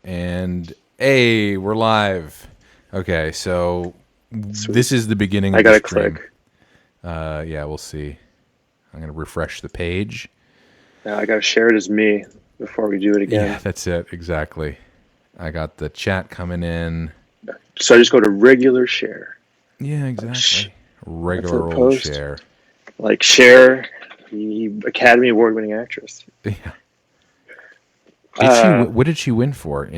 And hey, we're live. Okay, so Sweet. This is the beginning of I gotta the stream. click. Yeah, we'll see. I'm going to refresh the page. Now I gotta share it as me before we do it again. Yeah, that's it. Exactly. I got the chat coming in. So I just go to regular share. Yeah, exactly. Regular That's a old post. share. Like Cher, the Academy Award winning actress. Yeah. What did she win for?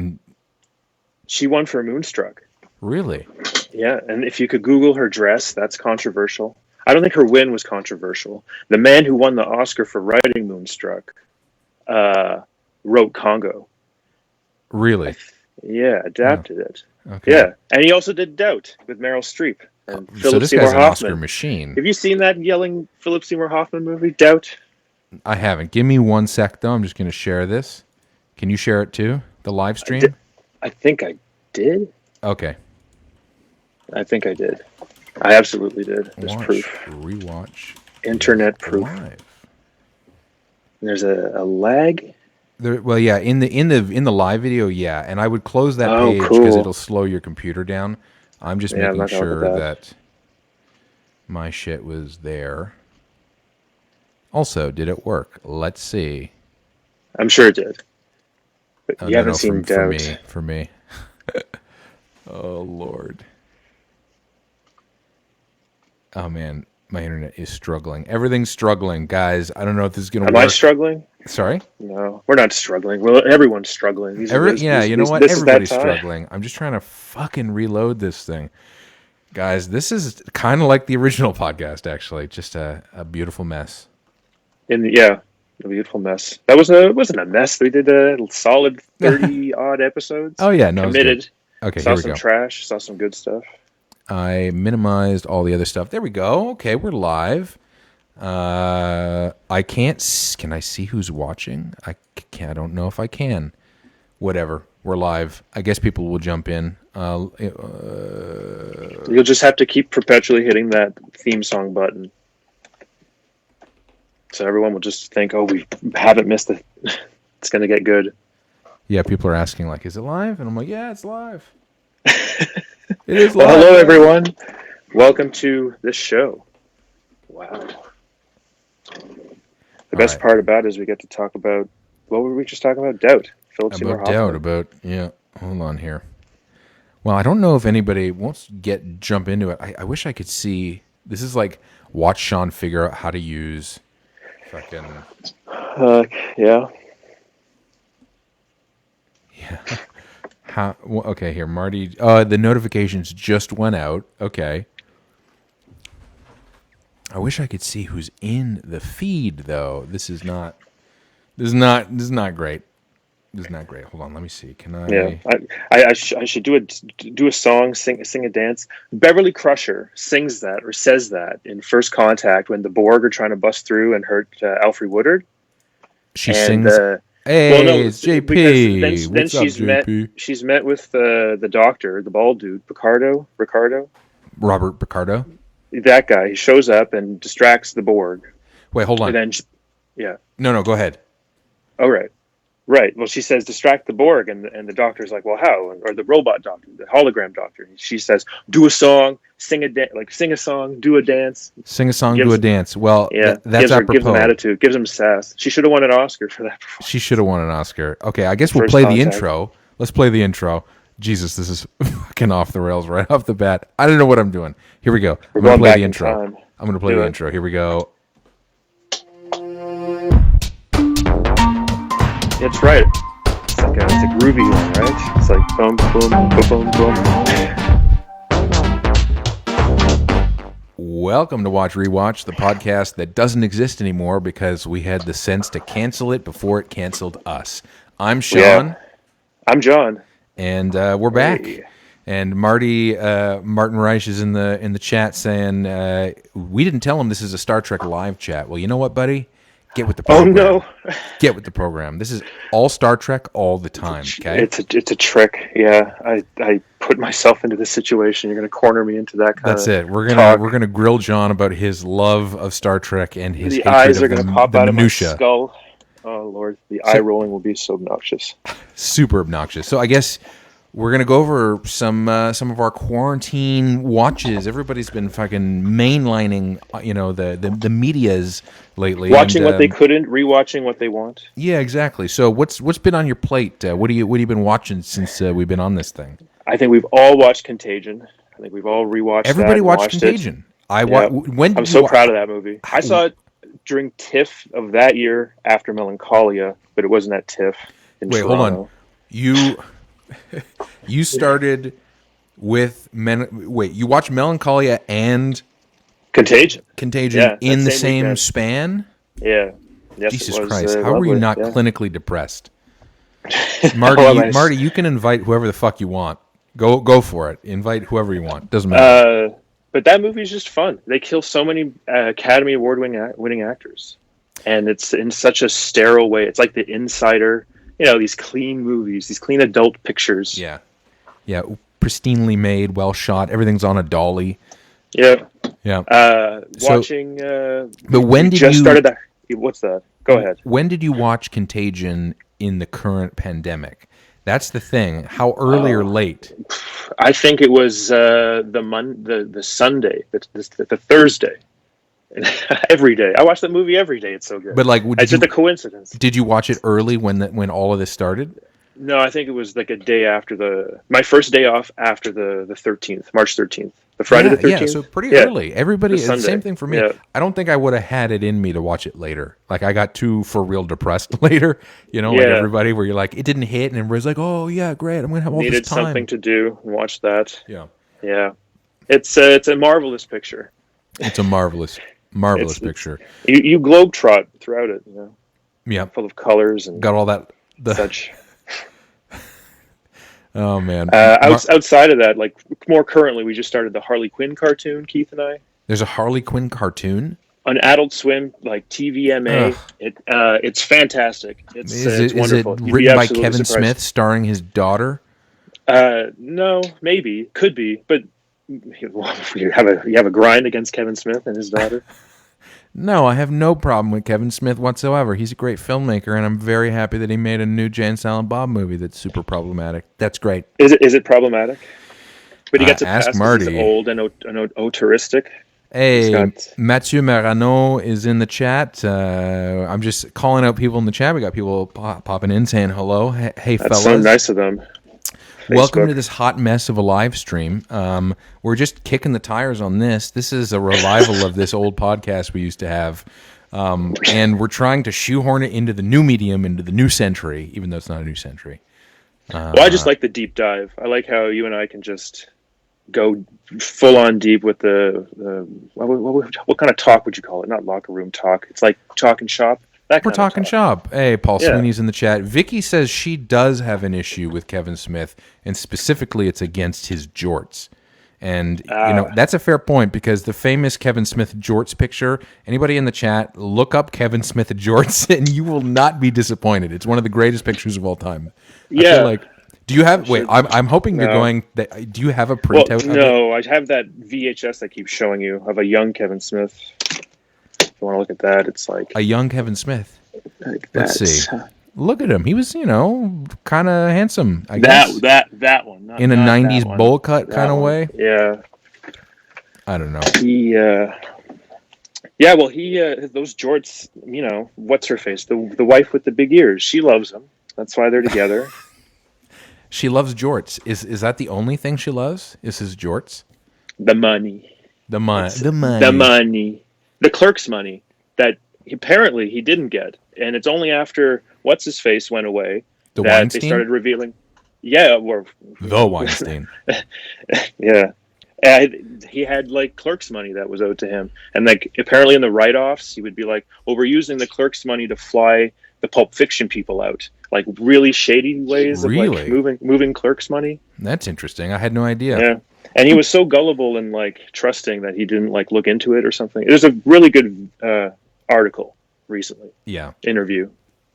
She won for Moonstruck. Really? Yeah, and if you could Google her dress, that's controversial. I don't think her win was controversial. The man who won the Oscar for writing Moonstruck wrote Congo. Really? Yeah, adapted it. Okay. Yeah, and he also did Doubt with Meryl Streep and So Philip this Seymour guy's an Hoffman. Oscar machine. Have you seen that yelling Philip Seymour Hoffman movie, Doubt? I haven't. Give me 1 sec, though. I'm just going to share this. Can you share it too? The live stream? I think I did. Okay. I think I did. I absolutely did. There's proof. Rewatch. Internet proof. Live. There's a lag. Well, yeah, in the live video, yeah, and I would close that page because cool. it'll slow your computer down. I'm just Yeah, I'm making not gonna sure look at that my shit was there. Also, did it work? Let's see. I'm sure it did. But you No, haven't seen Doubt. For me. Oh, Lord. Oh, man, my internet is struggling. Everything's struggling, guys. I don't know if this is going to work. Am I struggling? Sorry? No, we're not struggling. Well, everyone's struggling. You know what? Everybody's struggling. I'm just trying to fucking reload this thing. Guys, this is kind of like the original podcast, actually. Just a beautiful mess. A beautiful mess. It wasn't a mess. We did a solid 30-odd episodes. Oh, yeah. No, committed. Okay, saw here we some go. trash. Saw some good stuff. I minimized all the other stuff. There we go. Okay, we're live. I can't. Can I see who's watching? I can't. I don't know if I can. Whatever. We're live. I guess people will jump in. You'll just have to keep perpetually hitting that theme song button. So everyone will just think, oh, we haven't missed it. It's going to get good. Yeah, people are asking, like, is it live? And I'm like, yeah, it's live. It is live. Well, hello, everyone. Welcome to this show. Wow. The best part about it is we get to talk about, what were we just talking about? Doubt. Philip Seymour Hoffman. Yeah. Hold on here. Well, I don't know if anybody wants to jump into it. I wish I could see. This is like watch Sean figure out how to use fucking. Yeah. Yeah. Okay, here, Marty. The notifications just went out. Okay. I wish I could see who's in the feed, though. This is not great. This is not great. Hold on, let me see. Can I? Yeah, I should do a song, sing a dance. Beverly Crusher sings that or says that in First Contact when the Borg are trying to bust through and hurt Alfred Woodard. She sings. Hey, it's JP. Then What's up, JP? She's met with the doctor, the bald dude, Ricardo. Robert Picardo. That guy. He shows up and distracts the Borg. Wait, hold on. And then, yeah. No, go ahead. Oh, right. Right. Well, she says, distract the Borg. And the doctor's like, well, how? Or the robot doctor, the hologram doctor. And she says, do a song, sing a song, do a dance. Sing a song, do a dance. Well, yeah, that's apropos. Gives him attitude, gives him sass. She should have won an Oscar for that. She should have won an Oscar. Okay, I guess we'll play the intro. Let's play the intro. Jesus, this is fucking off the rails right off the bat. I don't know what I'm doing. Here we go. I'm going to play the intro. I'm going to play the intro. Here we go. It's right. It's like it's a groovy one, right? It's like boom, boom, boom, boom, boom. Welcome to Watch Rewatch, the podcast that doesn't exist anymore because we had the sense to cancel it before it canceled us. I'm Sean. Yeah. I'm John. And we're back. Hey. And Martin Reich is in the chat saying, we didn't tell him this is a Star Trek live chat. Well, you know what, buddy? Get with the program. Oh, no. Get with the program. This is all Star Trek all the time, okay? It's a trick, yeah. I put myself into this situation. You're going to corner me into that kind of That's it. We're gonna grill John about his love of Star Trek and his hatred eyes are of going to pop out of my skull. Oh Lord, the eye rolling will be so obnoxious. Super obnoxious. So I guess we're gonna go over some of our quarantine watches. Everybody's been fucking mainlining, the medias lately. Watching what they couldn't, rewatching what they want. Yeah, exactly. So what's been on your plate? What have you been watching since we've been on this thing? I think we've all watched Contagion. I think we've all rewatched. Everybody that watched Contagion. I'm so proud of that movie. I saw it during TIFF of that year after Melancholia, but it wasn't at TIFF in Toronto. Hold on. You started with you watched Melancholia and Contagion in the same weekend. Span? Yeah. Yes, Jesus Christ. How were you not clinically depressed? Marty, you can invite whoever the fuck you want. Go for it. Invite whoever you want. Doesn't matter. But that movie is just fun. They kill so many Academy Award winning actors, and it's in such a sterile way. It's like The Insider. These clean movies, these clean adult pictures. Yeah, pristinely made, well shot. Everything's on a dolly. Yeah. Watching. But when did you started that? What's that? Go ahead. When did you watch Contagion in the current pandemic? That's the thing. How early or late? I think it was the Sunday, the Thursday. Every day. I watch that movie every day. It's so good. But it's just a coincidence. Did you watch it early when all of this started? No, I think it was like a day after my first day off after the 13th, March 13th. The Friday the 13th? Yeah, so pretty early. Everybody, it's the same thing for me. Yeah. I don't think I would have had it in me to watch it later. Like, I got too for real depressed later, like everybody, where you're like, it didn't hit, and everybody's like, oh, yeah, great, I'm going to have all Needed this time. Something to do and watch that. Yeah. Yeah. It's a marvelous picture. It's a marvelous picture. You globetrot throughout it, Yeah. Full of colors and got all that. Such. Oh man! Outside of that, like more currently, we just started the Harley Quinn cartoon. Keith and I. There's a Harley Quinn cartoon on Adult Swim, like TVMA. It's fantastic. It's wonderful. Is it written by Kevin Smith, starring his daughter? No, maybe could be, but you have a grind against Kevin Smith and his daughter. No, I have no problem with Kevin Smith whatsoever. He's a great filmmaker, and I'm very happy that he made a new Jay and Silent Bob movie that's super problematic. That's great. Is it problematic? But he gets a pass ask Marty. He's old and autoristic. Hey, Mathieu Marano is in the chat. I'm just calling out people in the chat. We got people popping in saying hello. Hey, fellas. That's so nice of them. Welcome to this hot mess of a live stream. We're just kicking the tires on this. This is a revival of this old podcast we used to have. And we're trying to shoehorn it into the new medium, into the new century, even though it's not a new century. Well, I just like the deep dive. I like how you and I can just go full on deep with the what kind of talk would you call it? Not locker room talk. It's like talking shop. We're talking shop. Hey, Paul Sweeney's in the chat. Vicky says she does have an issue with Kevin Smith, and specifically it's against his jorts. And, that's a fair point, because the famous Kevin Smith jorts picture, anybody in the chat, look up Kevin Smith jorts, and you will not be disappointed. It's one of the greatest pictures of all time. Yeah. I feel like, do you have, wait, I'm hoping you're going, do you have a printout? Well, no, I have that VHS I keep showing you of a young Kevin Smith. If you want to look at that, it's like a young Kevin Smith. Like let's see. Look at him. He was, kind of handsome. I guess. That one. In a 90s bowl cut kind of way. Yeah. I don't know. He those jorts, what's her face? The wife with the big ears. She loves him. That's why they're together. She loves jorts. Is that the only thing she loves? Is his jorts? The money. The money. The Clerks money that apparently he didn't get. And it's only after what's-his-face went away that Weinstein? They started revealing. Yeah, or the Weinstein. Yeah. He had like Clerks money that was owed to him. And like apparently in the write-offs, he would be like, well, we're using the Clerks money to fly the Pulp Fiction people out. Like really shady ways of like moving Clerks money. That's interesting. I had no idea. Yeah. And he was so gullible and like trusting that he didn't like look into it or something. There's a really good article recently. Yeah. Interview.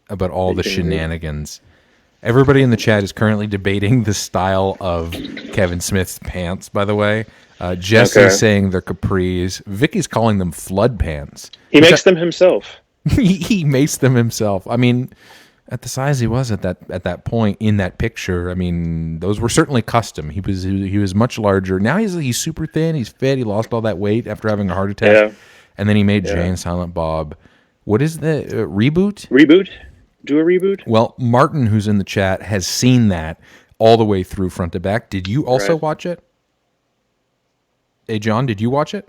About all the shenanigans. Everybody in the chat is currently debating the style of Kevin Smith's pants, by the way. Jesse's saying they're capris. Vicky's calling them flood pants. He makes them himself. He maced them himself. I mean, at the size he was at that point in that picture, I mean, those were certainly custom. He was much larger. Now he's super thin. He's fit. He lost all that weight after having a heart attack, and then he made Jay and Silent Bob. What is the reboot? Reboot? Do a reboot? Well, Martin, who's in the chat, has seen that all the way through front to back. Did you also watch it? Hey, John, did you watch it?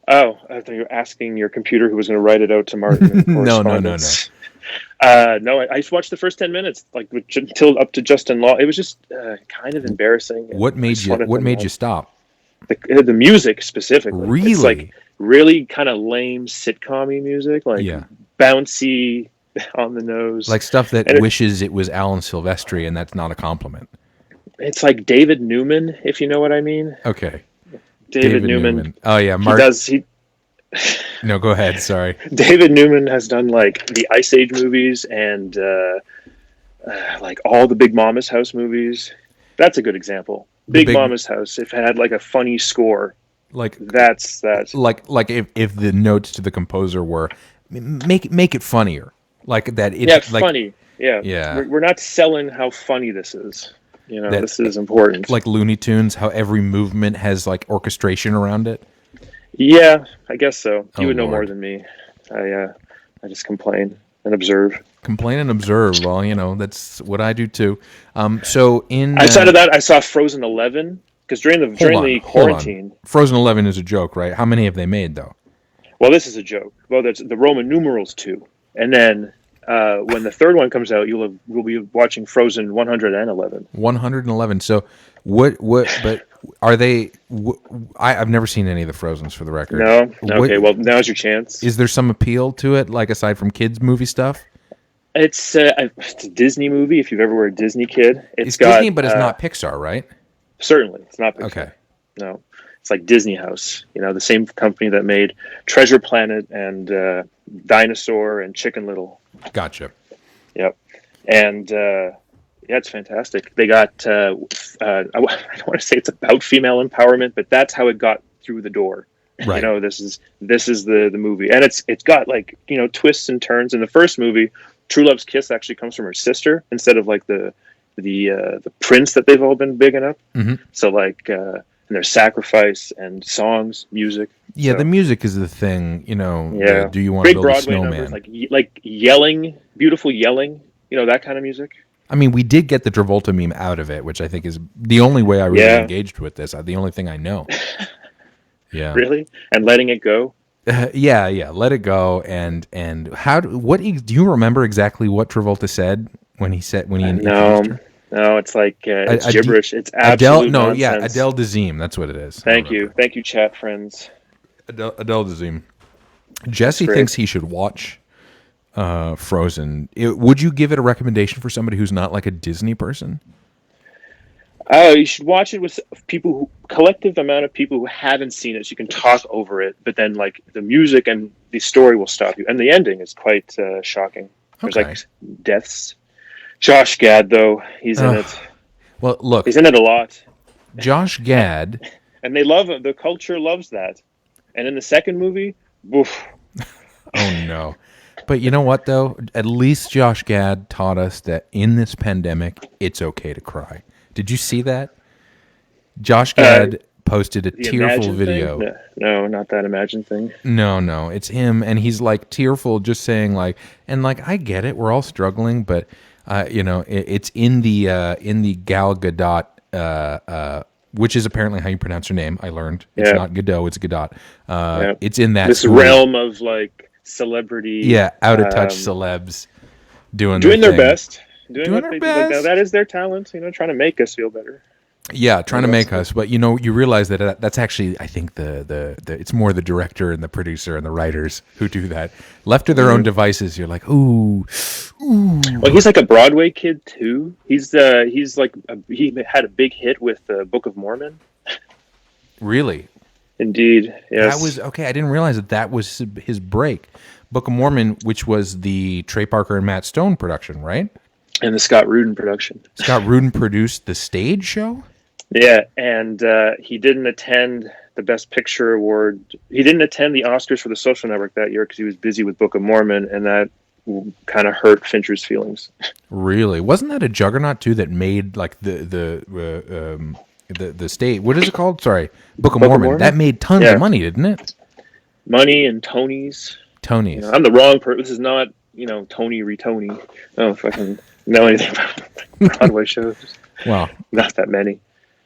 Oh, I thought you were asking your computer who was going to write it out to Martin. No. No, I just watched the first 10 minutes, like until up to Justin Law. It was just kind of embarrassing. What made you stop? The music specifically. Really? It's like really kind of lame sitcom-y music, like bouncy, on the nose. Like stuff that wishes it was Alan Silvestri, and that's not a compliment. It's like David Newman, if you know what I mean. Okay. David Newman. Oh, yeah. No, go ahead. Sorry. David Newman has done like the Ice Age movies and like all the Big Mama's House movies. That's a good example. Big Mama's House, if it had like a funny score, like that's like if the notes to the composer were make it funnier, like that. Funny. Yeah. We're not selling how funny this is. You know, this is important. Like Looney Tunes, how every movement has like orchestration around it. Yeah, I guess so. You would know more than me. I just complain and observe. Complain and observe. Well, you know, that's what I do too. So outside of that, I saw Frozen 11 because during the quarantine. Frozen 11 is a joke, right? How many have they made though? Well, this is a joke. Well, that's the Roman numerals 2, and then. When the third one comes out, we'll be watching Frozen 111. 111. So, what? But are they? I've never seen any of the Frozens, for the record. No. Okay. Well, now's your chance. Is there some appeal to it, like aside from kids' movie stuff? It's a Disney movie. If you've ever were a Disney kid, it's Disney, but it's not Pixar, right? Certainly, it's not Pixar. Okay. No, it's like Disney House. You know, the same company that made Treasure Planet and Dinosaur and Chicken Little. Gotcha. Yep. And it's fantastic. They got I don't want to say it's about female empowerment, but that's how it got through the door. Right. You know, this is the movie, and it's got like, you know, twists and turns. In the first movie, True Love's kiss actually comes from her sister instead of like the prince that they've all been bigging up. Mm-hmm. So like and there's sacrifice and songs, music. Yeah, the music is the thing, you know. Yeah. Do you want to build a snowman? Numbers, like yelling, beautiful yelling, you know, that kind of music. I mean, we did get the Travolta meme out of it, which I think is the only way I really engaged with this. The only thing I know. Yeah. Really? And letting it go? Yeah. Let it go. And do you remember exactly what Travolta said when he introduced her? No, it's like it's gibberish. It's absolute nonsense. Yeah, Adele Dazeem. That's what it is. Thank you, chat friends. Adele Dazeem. Jesse thinks he should watch Frozen. Would you give it a recommendation for somebody who's not like a Disney person? You should watch it with collective amount of people who haven't seen it, so you can talk over it. But then, like, the music and the story will stop you, and the ending is quite shocking. There's like deaths. Josh Gad, though, he's in it. Well, look, he's in it a lot. Josh Gad, and they love the culture loves that. And in the second movie, oof. Oh no! But you know what, though? At least Josh Gad taught us that in this pandemic, it's okay to cry. Did you see that? Josh Gad posted a tearful video. No, not that Imagine thing. No, it's him, and he's like tearful, just saying like, and like, I get it, we're all struggling, but you know, it's in the Gal Gadot, which is apparently how you pronounce her name. I learned it's not Gadot, it's Gadot. It's in that this realm of like celebrity, out of touch celebs doing their best. Doing their best. Like, that is their talent, you know, trying to make us feel better. Yeah, trying to make us, but you know, you realize that that's actually, I think the it's more the director and the producer and the writers who do that. Left to their own devices, you're like, ooh. Well, he's like a Broadway kid too. He's like he had a big hit with the Book of Mormon. Really? Indeed, yes. That was okay. I didn't realize that was his break. Book of Mormon, which was the Trey Parker and Matt Stone production, right? And the Scott Rudin production. Scott Rudin produced the stage show? Yeah, and he didn't attend the Best Picture award. He didn't attend the Oscars for The Social Network that year because he was busy with Book of Mormon, and that kind of hurt Fincher's feelings. Really? Wasn't that a juggernaut too that made like the state? What is it called? Sorry, Book of Book of Mormon. Mormon? That made tons Yeah. of money, didn't it? Money and Tonys. Tonys. I'm the wrong person. This is not, Tony Tony. I don't know if I can know anything about Broadway shows. Well, Not that many.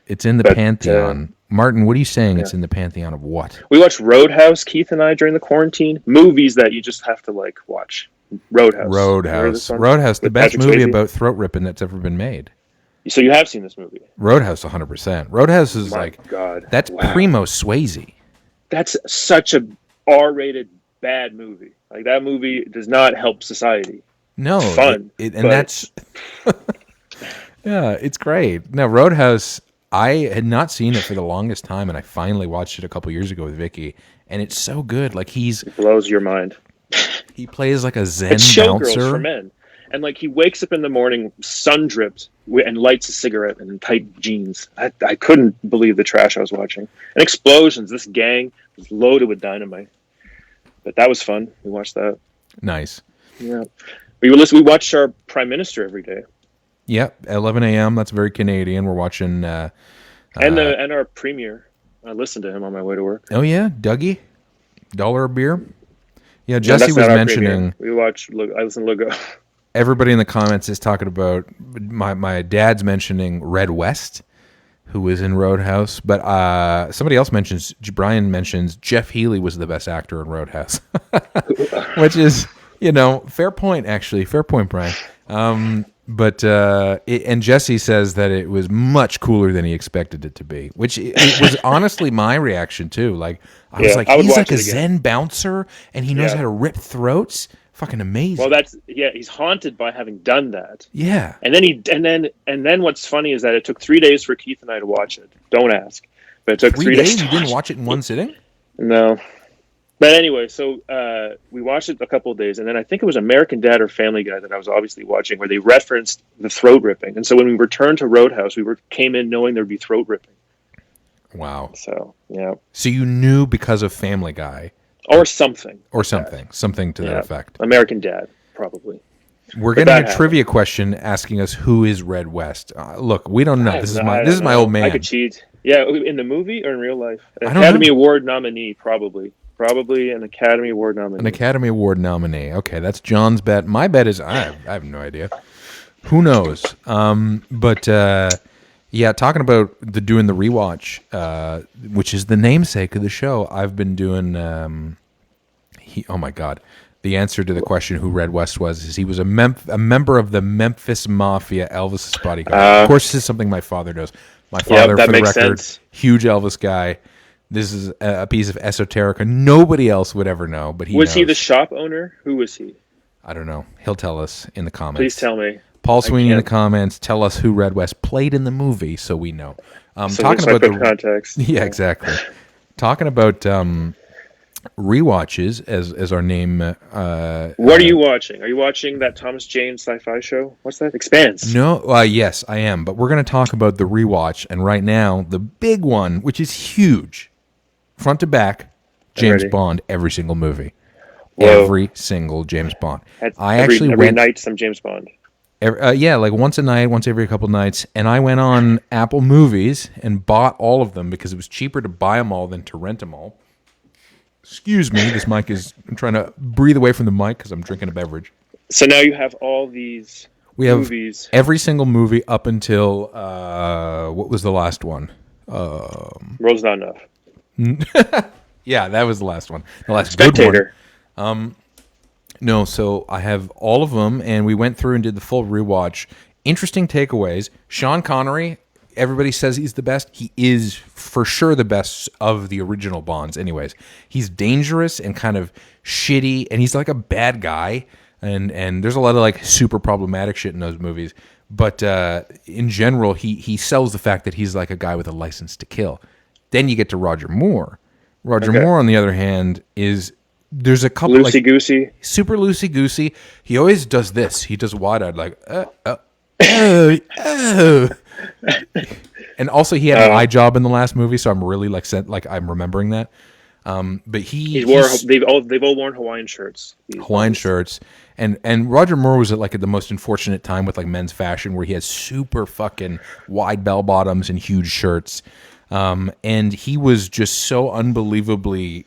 it's in the But, pantheon. Martin, what are you saying? It's in the pantheon of what? We watched Roadhouse, Keith and I, during the quarantine. Movies that you just have to watch. Roadhouse. Remember this one? Roadhouse, the With best Patrick movie Swayze? about throat ripping that's ever been made. So you have seen this movie? Roadhouse, 100%. Roadhouse is My God. that's Wow. primo Swayze. That's such a R-rated bad movie. Like, that movie does not help society. No, It's fun, and but- that's yeah, it's great. Now, Roadhouse, I had not seen it for the longest time, and I finally watched it a couple years ago with Vicky, and it's so good. Like It blows your mind. he plays like a Zen It's Showgirls bouncer. for men. And he wakes up in the morning, sun dripped, and lights a cigarette and in tight jeans. I couldn't believe the trash I was watching. And explosions. This gang was loaded with dynamite. But that was fun. We watched that. Nice. Yeah. We watched our Prime Minister every day. Yep, 11 a.m. That's very Canadian. We're watching. And our Premier. I listened to him on my way to work. Oh yeah, Dougie, $1 a beer. Yeah, No, Jesse that's was not our mentioning. Premier. I listened to Logo. Everybody in the comments is talking about my dad's mentioning Red West, who was in Roadhouse, but somebody else mentions Brian mentions Jeff Healey was the best actor in Roadhouse, which is fair point actually, fair point, Brian. And Jesse says that it was much cooler than he expected it to be, which it was honestly my reaction too. Like I was like, I would he's like watch a it again. Zen bouncer, and he knows Yeah. how to rip throats. Fucking amazing. Well, he's haunted by having done that. Yeah. And then what's funny is that it took 3 days for Keith and I to watch it. Don't ask. But it took 3 days. You didn't watch it in one sitting? No. But anyway, so we watched it a couple of days, and then I think it was American Dad or Family Guy that I was obviously watching, where they referenced the throat ripping. And so when we returned to Roadhouse, came in knowing there'd be throat ripping. Wow. So yeah, So you knew because of Family Guy or something, or something to that Yeah. effect. American Dad probably. We're But getting that a happened. trivia question asking us who is Red West. Look, we don't know. I This is don't my know. old man. I could cheat. Yeah, in the movie or in real life? don't Academy know. Award nominee, probably an Academy Award nominee. An Academy Award nominee. Okay, that's John's bet. My bet is I have no idea. Who knows? Yeah, talking about doing the rewatch, which is the namesake of the show. I've been doing. Oh my God! The answer to the question who Red West was is he was a member of the Memphis Mafia, Elvis's bodyguard. Of course, this is something my father knows. My father, that for the makes record, sense. huge Elvis guy. This is a piece of esoterica nobody else would ever know, but he Was he knows. the shop owner? Who was he? I don't know. He'll tell us in the comments. Please tell me. Paul Sweeney in the can't- comments. Tell us who Red West played in the movie, so we know. So Talking so I about put context. yeah, exactly. Talking about rewatches as our name. What are you watching? Are you watching that Thomas Jane sci-fi show? What's that? Expanse. No, yes, I am. But we're going to talk about the rewatch, and right now the big one, which is huge, front to back, James ready. Bond, every single movie, Whoa. every single James Bond. Every night some James Bond. Like once a night, once every couple nights, and I went on Apple Movies and bought all of them because it was cheaper to buy them all than to rent them all. Excuse me, I'm trying to breathe away from the mic because I'm drinking a beverage. So now you have all these We have movies. every single movie up until what was the last one? World's Not Enough. Yeah, that was the last one. The last good one. Spectator. No, so I have all of them, and we went through and did the full rewatch. Interesting takeaways. Sean Connery, everybody says he's the best. He is for sure the best of the original Bonds. Anyways, he's dangerous and kind of shitty, and he's like a bad guy. And there's a lot of like super problematic shit in those movies. But in general, he sells the fact that he's like a guy with a license to kill. Then you get to Roger Moore. Roger Moore, on the other hand, there's a couple Loosey goosey. super loosey goosey. He always does this. He does wide eyed like And also, he had an eye job in the last movie, so I'm really I'm remembering that. But They've all worn Hawaiian shirts. Hawaiian shirts, and Roger Moore was at the most unfortunate time with men's fashion, where he has super fucking wide bell bottoms and huge shirts, and he was just so unbelievably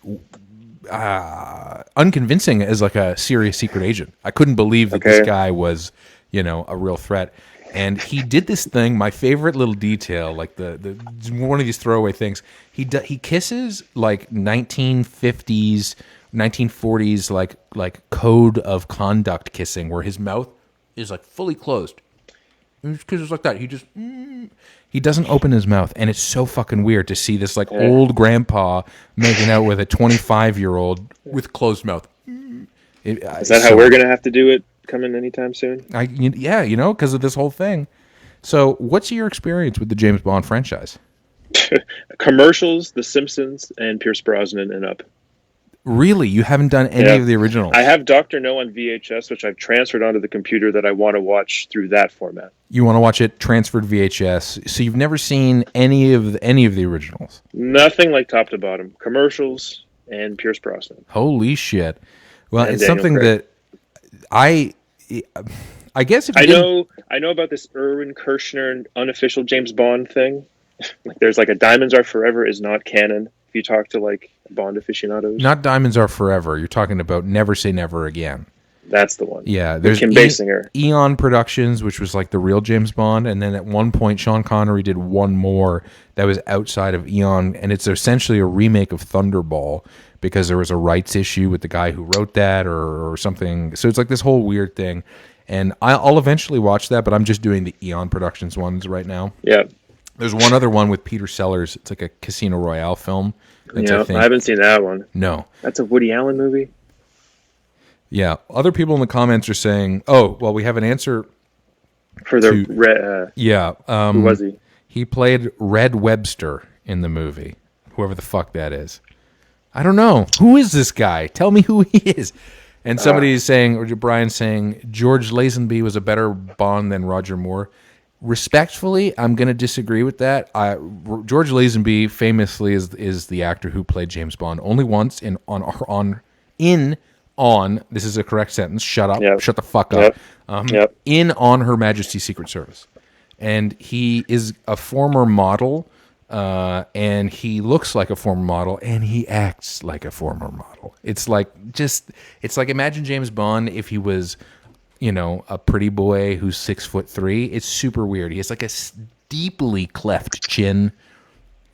unconvincing as a serious secret agent. I couldn't believe that this guy was a real threat. And he did this thing. My favorite little detail, the one of these throwaway things. He kisses 1950s, 1940s code of conduct kissing, where his mouth is fully closed. He just kisses like that. He doesn't open his mouth, and it's so fucking weird to see this old grandpa making out with a 25-year-old with closed mouth. Is that how we're gonna have to do it? Coming anytime soon? Because of this whole thing. So, what's your experience with the James Bond franchise? Commercials, The Simpsons, and Pierce Brosnan and up. Really? You haven't done any of the originals? I have Dr. No on VHS, which I've transferred onto the computer that I want to watch through that format. You want to watch it transferred VHS. So you've never seen any of the originals? Nothing like top to bottom. Commercials and Pierce Brosnan. Holy shit. Well, And it's Daniel something Craig. that I guess if I know about this Erwin Kershner unofficial James Bond thing. There's a Diamonds Are Forever is not canon. If you talk to Bond aficionados, not Diamonds Are Forever. You're talking about Never Say Never Again. That's the one. Yeah, there's Kim Basinger. Eon Productions, which was the real James Bond, and then at one point Sean Connery did one more that was outside of Eon, and it's essentially a remake of Thunderball because there was a rights issue with the guy who wrote that or something. So it's this whole weird thing, and I'll eventually watch that, but I'm just doing the Eon Productions ones right now. Yeah. There's one other one with Peter Sellers. It's a Casino Royale film. I haven't seen that one. No. That's a Woody Allen movie? Yeah. Other people in the comments are saying, oh, well, we have an answer. For the... yeah. Who was he? He played Red Webster in the movie. Whoever the fuck that is. I don't know. Who is this guy? Tell me who he is. And somebody is saying, or Brian's saying, George Lazenby was a better Bond than Roger Moore. Respectfully, I'm going to disagree with that. George Lazenby famously is the actor who played James Bond only once on. This is a correct sentence. Shut up. Yep. Shut the fuck up. Yep. In On Her Majesty's Secret Service, and he is a former model, and he looks like a former model, and he acts like a former model. It's imagine James Bond if he was, a pretty boy who's 6'3". It's super weird. He has a deeply cleft chin.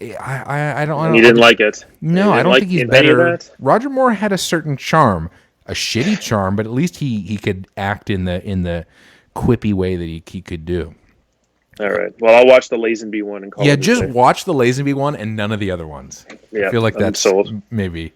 I don't. You didn't like it. No, I don't think he's any of better. that? Roger Moore had a certain charm, a shitty charm, but at least he could act in the quippy way that he could do. All right. Well, I'll watch the Lazenby one and call it. Yeah, just watch the Lazenby one and none of the other ones. Yeah, I feel like that's sold. Maybe.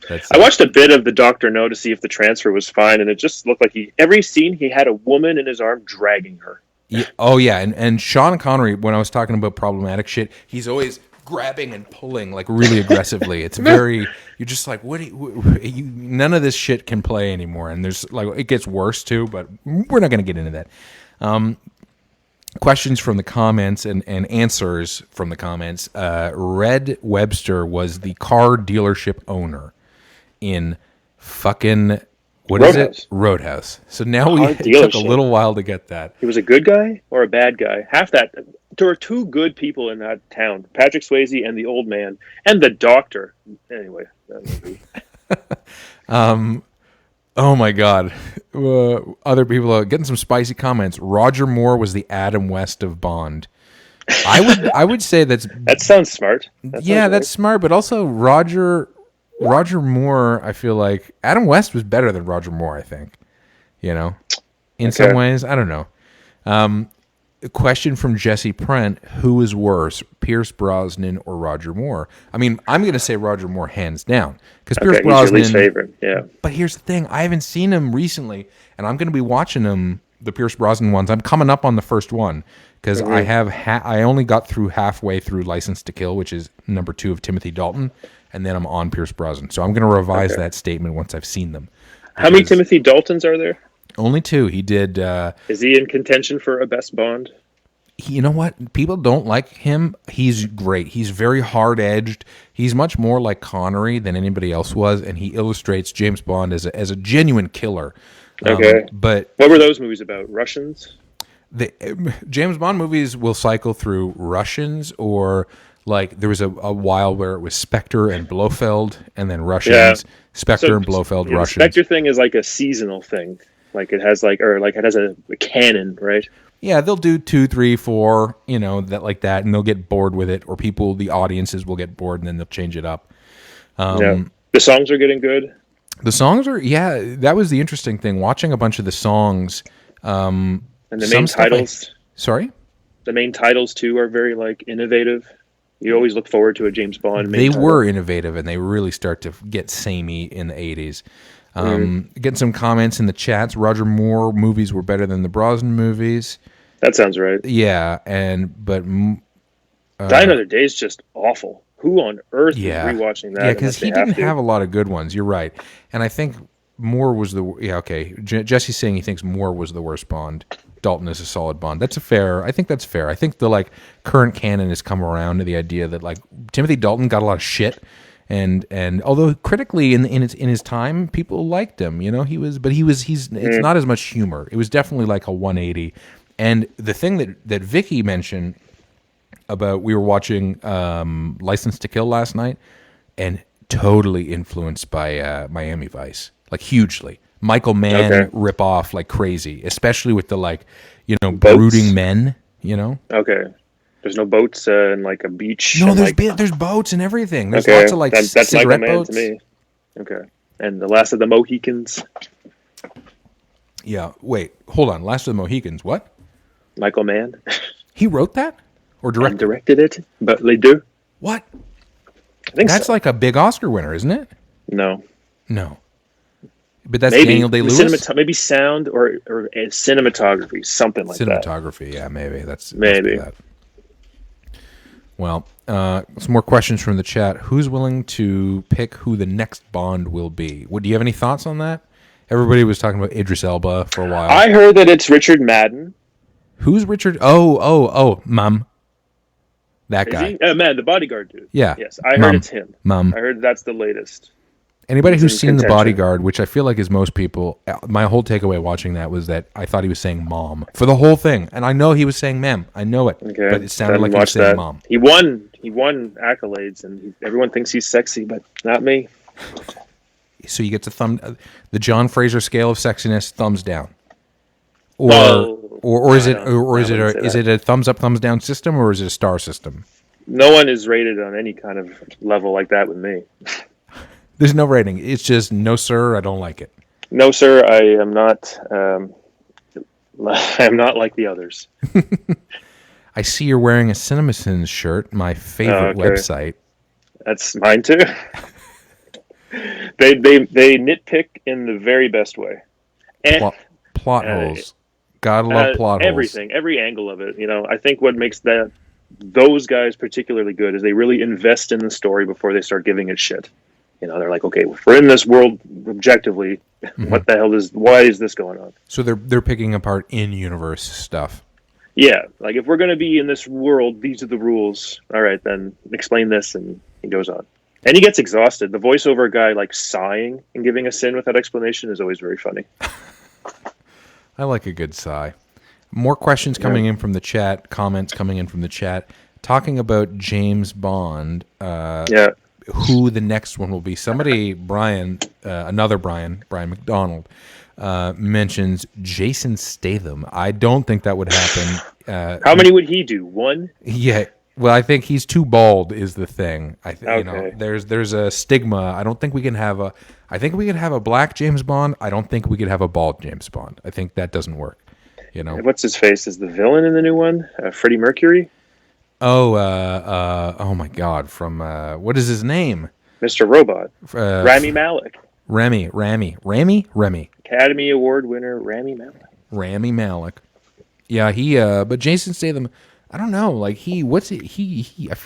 I watched a bit of the Dr. No to see if the transfer was fine, and it just looked like every scene he had a woman in his arm dragging her. Yeah, oh yeah, and Sean Connery, when I was talking about problematic shit, he's always grabbing and pulling really aggressively. It's very, you're just what none of this shit can play anymore, and there's it gets worse too, but we're not going to get into that. Questions from the comments and answers from the comments. Red Webster was the car dealership owner in fucking Roadhouse. So now it took a little while to get that. He was a good guy or a bad guy? Half that. There were two good people in that town: Patrick Swayze and the old man, and the doctor. Anyway, that movie. Oh my God! Other people are getting some spicy comments. Roger Moore was the Adam West of Bond. I would say that sounds smart. That's smart. But also Roger Moore, I feel like Adam West was better than Roger Moore. I think, in some ways. I don't know. A question from Jesse Prent: who is worse, Pierce Brosnan or Roger Moore? I mean, I'm going to say Roger Moore hands down because Pierce Brosnan. He's your least favorite. Yeah. But here's the thing: I haven't seen him recently, and I'm going to be watching him. The Pierce Brosnan ones. I'm coming up on the first one because I have. I only got through halfway through License to Kill, which is number 2 of Timothy Dalton, and then I'm on Pierce Brosnan. So I'm going to revise that statement once I've seen them. How many Timothy Daltons are there? Only 2. He did. Is he in contention for a best Bond? You know what? People don't like him. He's great. He's very hard edged. He's much more like Connery than anybody else was, and he illustrates James Bond as a genuine killer. Okay. But What were those movies about? Russians? the James Bond movies will cycle through Russians, or like there was a while where it was Spectre and Blofeld, and then Russians, Yeah. Spectre So, and Blofeld, yeah, the Russians. Spectre thing is like a seasonal thing. Like it has it has a canon, right? Yeah, they'll do 2, 3, 4, that like that, and they'll get bored with it, or the audiences will get bored, and then they'll change it up. Yeah. The songs are getting good. The songs are, that was the interesting thing. Watching a bunch of the songs, And the some main stuff I- titles sorry, the main titles too are very like innovative. You always look forward to a James Bond main they title. were innovative, and they really start to get samey in the 80s. Getting some comments in the chats. Roger Moore movies were better than the Brosnan movies. That sounds right. Yeah, Die Another Day is just awful. Who on earth is rewatching that? Yeah, because he didn't have a lot of good ones. You're right, and I think Moore was okay. Jesse's saying he thinks Moore was the worst Bond. Dalton is a solid Bond. I think that's fair. I think the current canon has come around to the idea that Timothy Dalton got a lot of shit, and although critically in his time people liked him, he's it's not as much humor. It was definitely like a 180. And the thing that Vicky mentioned about, we were watching License to Kill last night, and totally influenced by Miami Vice, hugely. Michael Mann rip off like crazy, especially with the brooding men. Okay. There's no boats and like a beach. No, there's boats and everything. There's lots of that's cigarette Michael Mann boats. to me. Okay. And The Last of the Mohicans. Yeah. Wait. Hold on. Last of the Mohicans. What? Michael Mann. He wrote that or And directed? directed it, but they do. What? I think That's so. like a big Oscar winner, isn't it? No. No. But that's Maybe Daniel Day-Lewis? maybe sound or cinematography, something like that. Cinematography, yeah, maybe. That's Maybe. that. Well, some more questions from the chat. Who's willing to pick who the next Bond will be? Do you have any thoughts on that? Everybody was talking about Idris Elba for a while. I heard that it's Richard Madden. Who's Richard? Oh, Mum. That Is guy. he? Man, the bodyguard dude. Yeah. Yes, I heard Mum. it's him. Mum. I heard that's the latest. Anybody He's who's in seen The contention. Bodyguard, which I feel like is most people, my whole takeaway watching that was that I thought he was saying mom for the whole thing. And I know he was saying ma'am. I know it. Okay, But it sounded then like he was watch saying that. mom. He won accolades, and everyone thinks he's sexy, but not me. So you get to the John Fraser scale of sexiness, thumbs down. Or Well, or is it I wouldn't say it a thumbs up, thumbs down system, or is it a star system? No one is rated on any kind of level like that with me. There's no rating. It's just no sir, I don't like it. No, sir, I am not. I am not like the others. I see you're wearing a CinemaSins shirt, my favorite okay. website. That's mine too. They nitpick in the very best way. And Plot holes. Gotta love plot holes. everything, every angle of it. I think what makes those guys particularly good is they really invest in the story before they start giving it shit. They're like, okay, if we're in this world objectively, why is this going on? So they're picking apart in-universe stuff. Yeah, like if we're going to be in this world, these are the rules. All right, then explain this, and he goes on. And he gets exhausted. The voiceover guy, sighing and giving a sin without explanation is always very funny. I like a good sigh. More questions coming in from the chat, comments coming in from the chat, talking about James Bond. Yeah. Who the next one will be. Somebody, another Brian McDonald, mentions Jason Statham. I don't think that would happen. How many would he do? One? Yeah. Well, I think he's too bald is the thing. Okay. There's a stigma. I don't think we can have I think we could have a black James Bond. I don't think we could have a bald James Bond. I think that doesn't work. What's his face? Is the villain in the new one? Freddie Mercury? Oh my God! From what is his name? Mr. Robot. Rami Malek. Rami. Academy Award winner Rami Malek. Rami Malek. Yeah, but Jason Statham, I don't know. I feel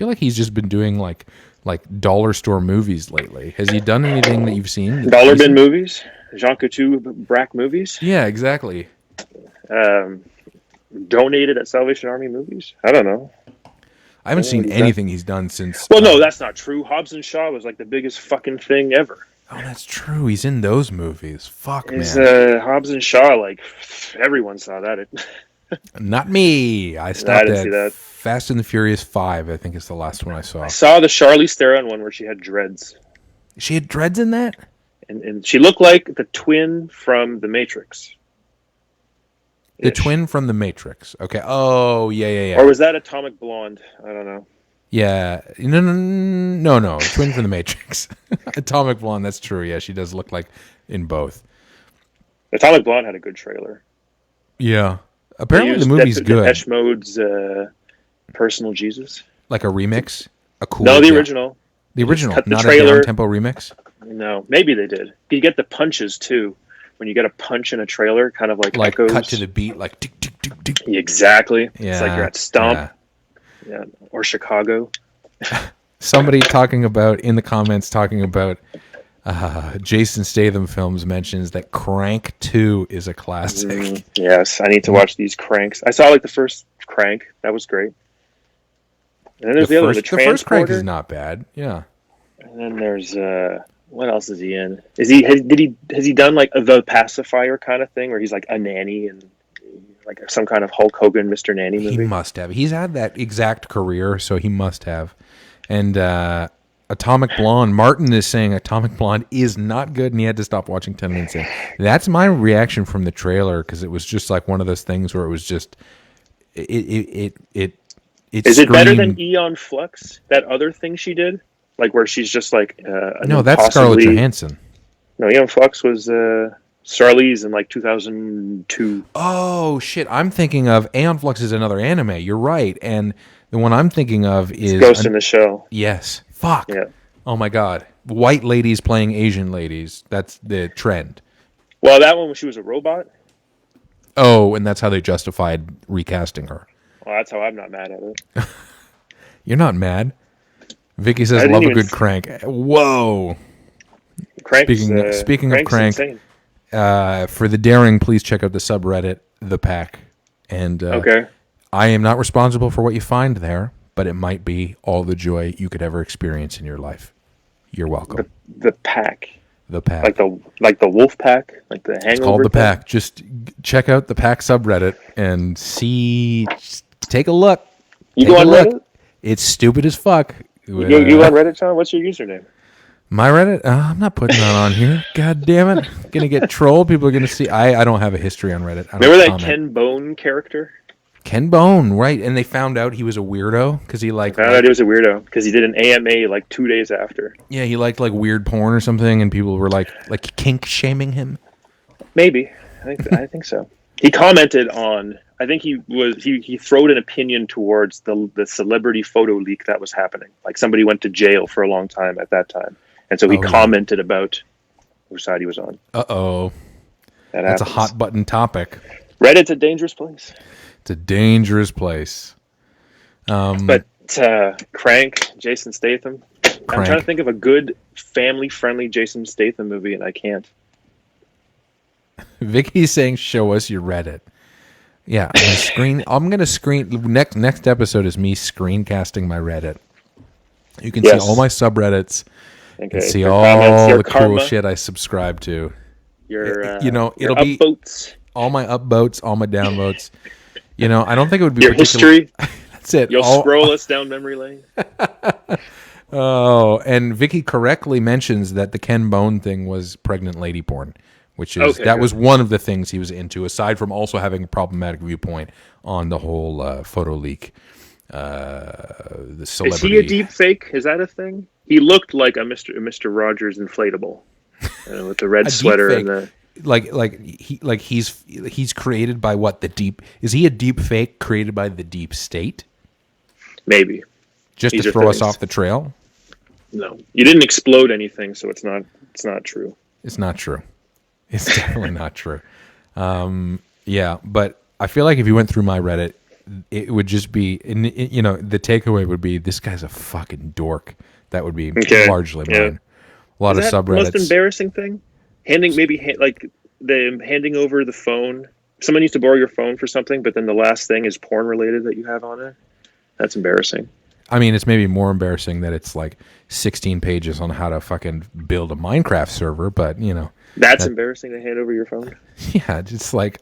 like he's just been doing like dollar store movies lately. Has he done anything that you've seen? Dollar bin movies? Jean Coutu Braque movies? Yeah, exactly. donated at Salvation Army movies. I don't know. I haven't seen anything he's done since. Well, no, that's not true. Hobbs and Shaw was like the biggest fucking thing ever. Oh, that's true. He's in those movies. Fuck, man. Hobbs and Shaw, like, everyone saw that. Not me. I stopped at Fast and the Furious 5, I think is the last one I saw. I saw the Charlize Theron one where she had dreads. She had dreads in that? And she looked like the twin from The Matrix. The twin from The Matrix. Okay. Oh, yeah. Or was that Atomic Blonde? I don't know. Yeah. No. Twin from The Matrix. Atomic Blonde, that's true. Yeah, she does look like in both. Atomic Blonde had a good trailer. Yeah. Apparently the movie's good. Depeche Mode's Personal Jesus. Like a remix? A cool. No, the original. The original, not trailer. A down-tempo remix? No, maybe they did. You get the punches, too. When you get a punch in a trailer, kind of like echoes. Cut to the beat, like tick, tick, tick, tick. Exactly. Yeah, it's like you're at Stomp. Yeah. Or Chicago. Somebody in the comments talking about Jason Statham films mentions that Crank 2 is a classic. Yes, I need to watch these Cranks. I saw like the first Crank. That was great. And then there's the other one, the Transporter. The first Crank is not bad. Yeah. And then there's what else is he in? Has he done like the pacifier kind of thing where he's like a nanny and like some kind of Hulk Hogan Mr. Nanny movie? He must have. He's had that exact career, so he must have. And Atomic Blonde, Martin is saying Atomic Blonde is not good and he had to stop watching 10 minutes in. That's my reaction from the trailer because it was just like one of those things where it was just it Is it better than Eon Flux, that other thing she did? Like where she's just like no, that's Scarlett Johansson. No, Eon Flux was Charlize in like 2002. Oh shit! I'm thinking of Aeon Flux is another anime. You're right, and the one I'm thinking of is Ghost in the Shell. Yes. Fuck. Yeah. Oh my god. White ladies playing Asian ladies. That's the trend. Well, that one she was a robot. Oh, and that's how they justified recasting her. Well, that's how I'm not mad at it. You're not mad. Vicky says, "Love a good crank." Whoa. Speaking of crank, for the daring, please check out the subreddit, The Pack. And okay. I am not responsible for what you find there, but it might be all the joy you could ever experience in your life. You're welcome. The Pack. The Pack. Like the Wolf Pack, like the Hangover. It's called The Pack. Just check out the Pack subreddit and see. Take a look. You go on Reddit? It's stupid as fuck. You on Reddit, John? What's your username? My Reddit? I'm not putting that on here. God damn it. Gonna get trolled. People are gonna see. I don't have a history on Reddit. Remember that Ken Bone character? Ken Bone, right? And they found out he was a weirdo because he found out he was a weirdo because he did an AMA like 2 days after. Yeah, he liked like weird porn or something, and people were like kink shaming him. Maybe I think so. He commented on. I think he throwed an opinion towards the celebrity photo leak that was happening. Like somebody went to jail for a long time at that time, and so he commented about which side he was on. Uh-oh. That's a hot button topic. Reddit's a dangerous place. It's a dangerous place. But Crank, Jason Statham. I'm trying to think of a good family-friendly Jason Statham movie, and I can't. Vicky's saying, "Show us your Reddit." Yeah, I'm gonna screen. Next episode is me screencasting my Reddit. You can see all my subreddits. Okay. And see all the cool shit I subscribe to. It'll be upvotes. All my upvotes, all my downvotes. I don't think it would be your history. That's it. You'll scroll us down memory lane. Oh, and Vicky correctly mentions that the Ken Bone thing was pregnant lady porn, which is was one of the things he was into, aside from also having a problematic viewpoint on the whole photo leak. The celebrity. Is he a deep fake? Is that a thing? He looked like a Mr. Rogers inflatable with the red sweater and the. He's created by what, the deep? Is he a deep fake created by the deep state? Maybe. Just to throw us off the trail? No, you didn't explode anything, so it's not true. It's not true. It's definitely not true. Yeah, but I feel like if you went through my Reddit, it would just be, the takeaway would be, this guy's a fucking dork. That would be largely mine. A lot of subreddits. The most embarrassing thing? Handing over the phone someone needs to borrow your phone for something, but then the last thing is porn related that you have on it. That's embarrassing. I mean, it's maybe more embarrassing that it's like 16 pages on how to fucking build a Minecraft server, but That's embarrassing to hand over your phone. Yeah, just like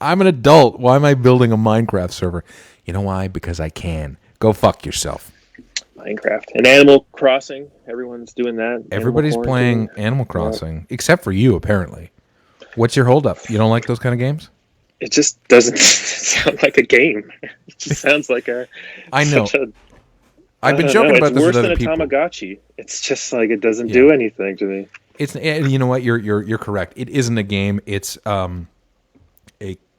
I'm an adult. Why am I building a Minecraft server? You know why? Because I can. Go fuck yourself. Minecraft and Animal Crossing. Everyone's doing that. Everybody's playing Animal Crossing, except for you, apparently. What's your holdup? You don't like those kind of games? It just doesn't sound like a game. It just sounds like a. I know. I've been joking about this with other people. It's worse than a Tamagotchi. It's just like it doesn't do anything to me. It's, and you know what? You're correct. It isn't a game. It's a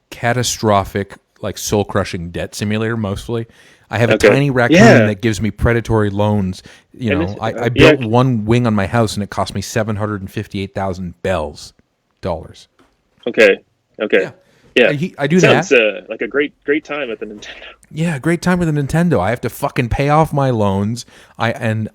catastrophic, like soul crushing debt simulator. Mostly, I have a tiny raccoon that gives me predatory loans. I built one wing on my house, and it cost me $758,000. Okay. Yeah. I do that. Sounds like a great time at the Nintendo. Yeah, great time with the Nintendo. I have to fucking pay off my loans. And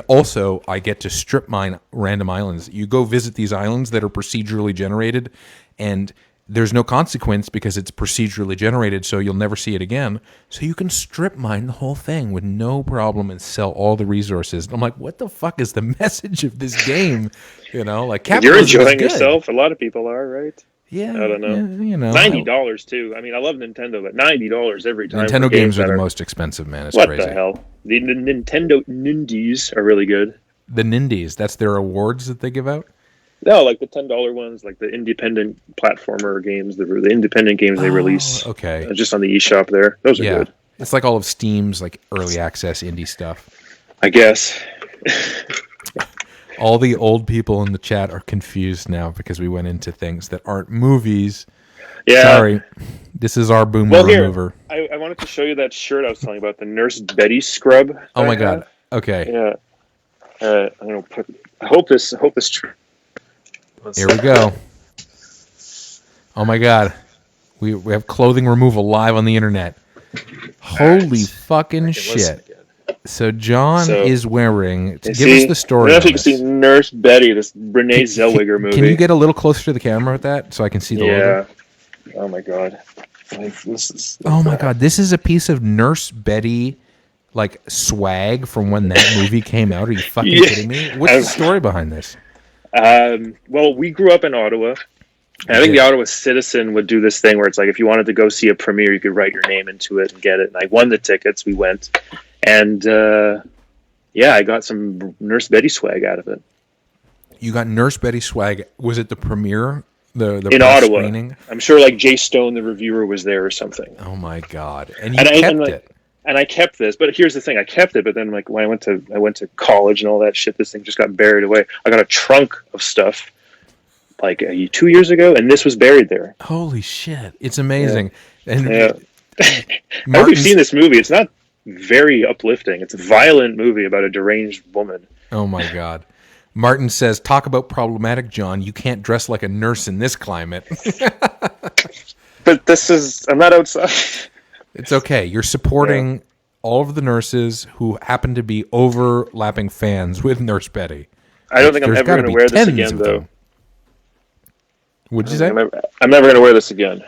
also I get to strip mine random islands. You go visit these islands that are procedurally generated, and there's no consequence because it's procedurally generated, so you'll never see it again. So you can strip mine the whole thing with no problem and sell all the resources. And I'm like, what the fuck is the message of this game? Like capitalism. You're enjoying yourself. A lot of people are, right? Yeah, I don't know. $90 too. I mean, I love Nintendo, but $90 every time. Nintendo games are the most expensive, man. It's what crazy. The hell? The Nintendo Nindies are really good. The Nindies, that's their awards that they give out? No, like the $10 ones, like the independent platformer games, the independent games they release. Okay. Just on the eShop there. Those are good. It's like all of Steam's like early access indie stuff. I guess. All the old people in the chat are confused now because we went into things that aren't movies. Yeah. Sorry. This is our boomer remover. I wanted to show you that shirt I was telling you about, the Nurse Betty scrub. Oh my God. Okay. Yeah. I hope this true. Here we go. Oh my God. We have clothing removal live on the internet. Holy fucking shit. So John is wearing. Give us the story. I don't know if you can see Nurse Betty, this Renee Zellweger movie. Can you get a little closer to the camera with that so I can see the logo? Oh my God. This is a piece of Nurse Betty, like swag from when that movie came out. Are you fucking kidding me? What's the story behind this? Well, we grew up in Ottawa. And I think the Ottawa Citizen would do this thing where it's like if you wanted to go see a premiere, you could write your name into it and get it. And I won the tickets. We went. And, I got some Nurse Betty swag out of it. You got Nurse Betty swag. Was it the premiere? The in Ottawa. Screening? I'm sure like Jay Stone, the reviewer, was there or something. Oh, my God. And you kept it. And I kept this. But here's the thing. I kept it. But then like when I went to college and all that shit, this thing just got buried away. I got a trunk of stuff like 2 years ago, and this was buried there. Holy shit. It's amazing. Yeah. And I hope you've seen this movie. It's not very uplifting. It's a violent movie about a deranged woman. Oh my God. Martin says, talk about problematic, John. You can't dress like a nurse in this climate. But I'm not outside. It's okay. You're supporting all of the nurses who happen to be overlapping fans with Nurse Betty. I don't think I'm ever going to wear this again, though. What'd you say? I'm never going to wear this again.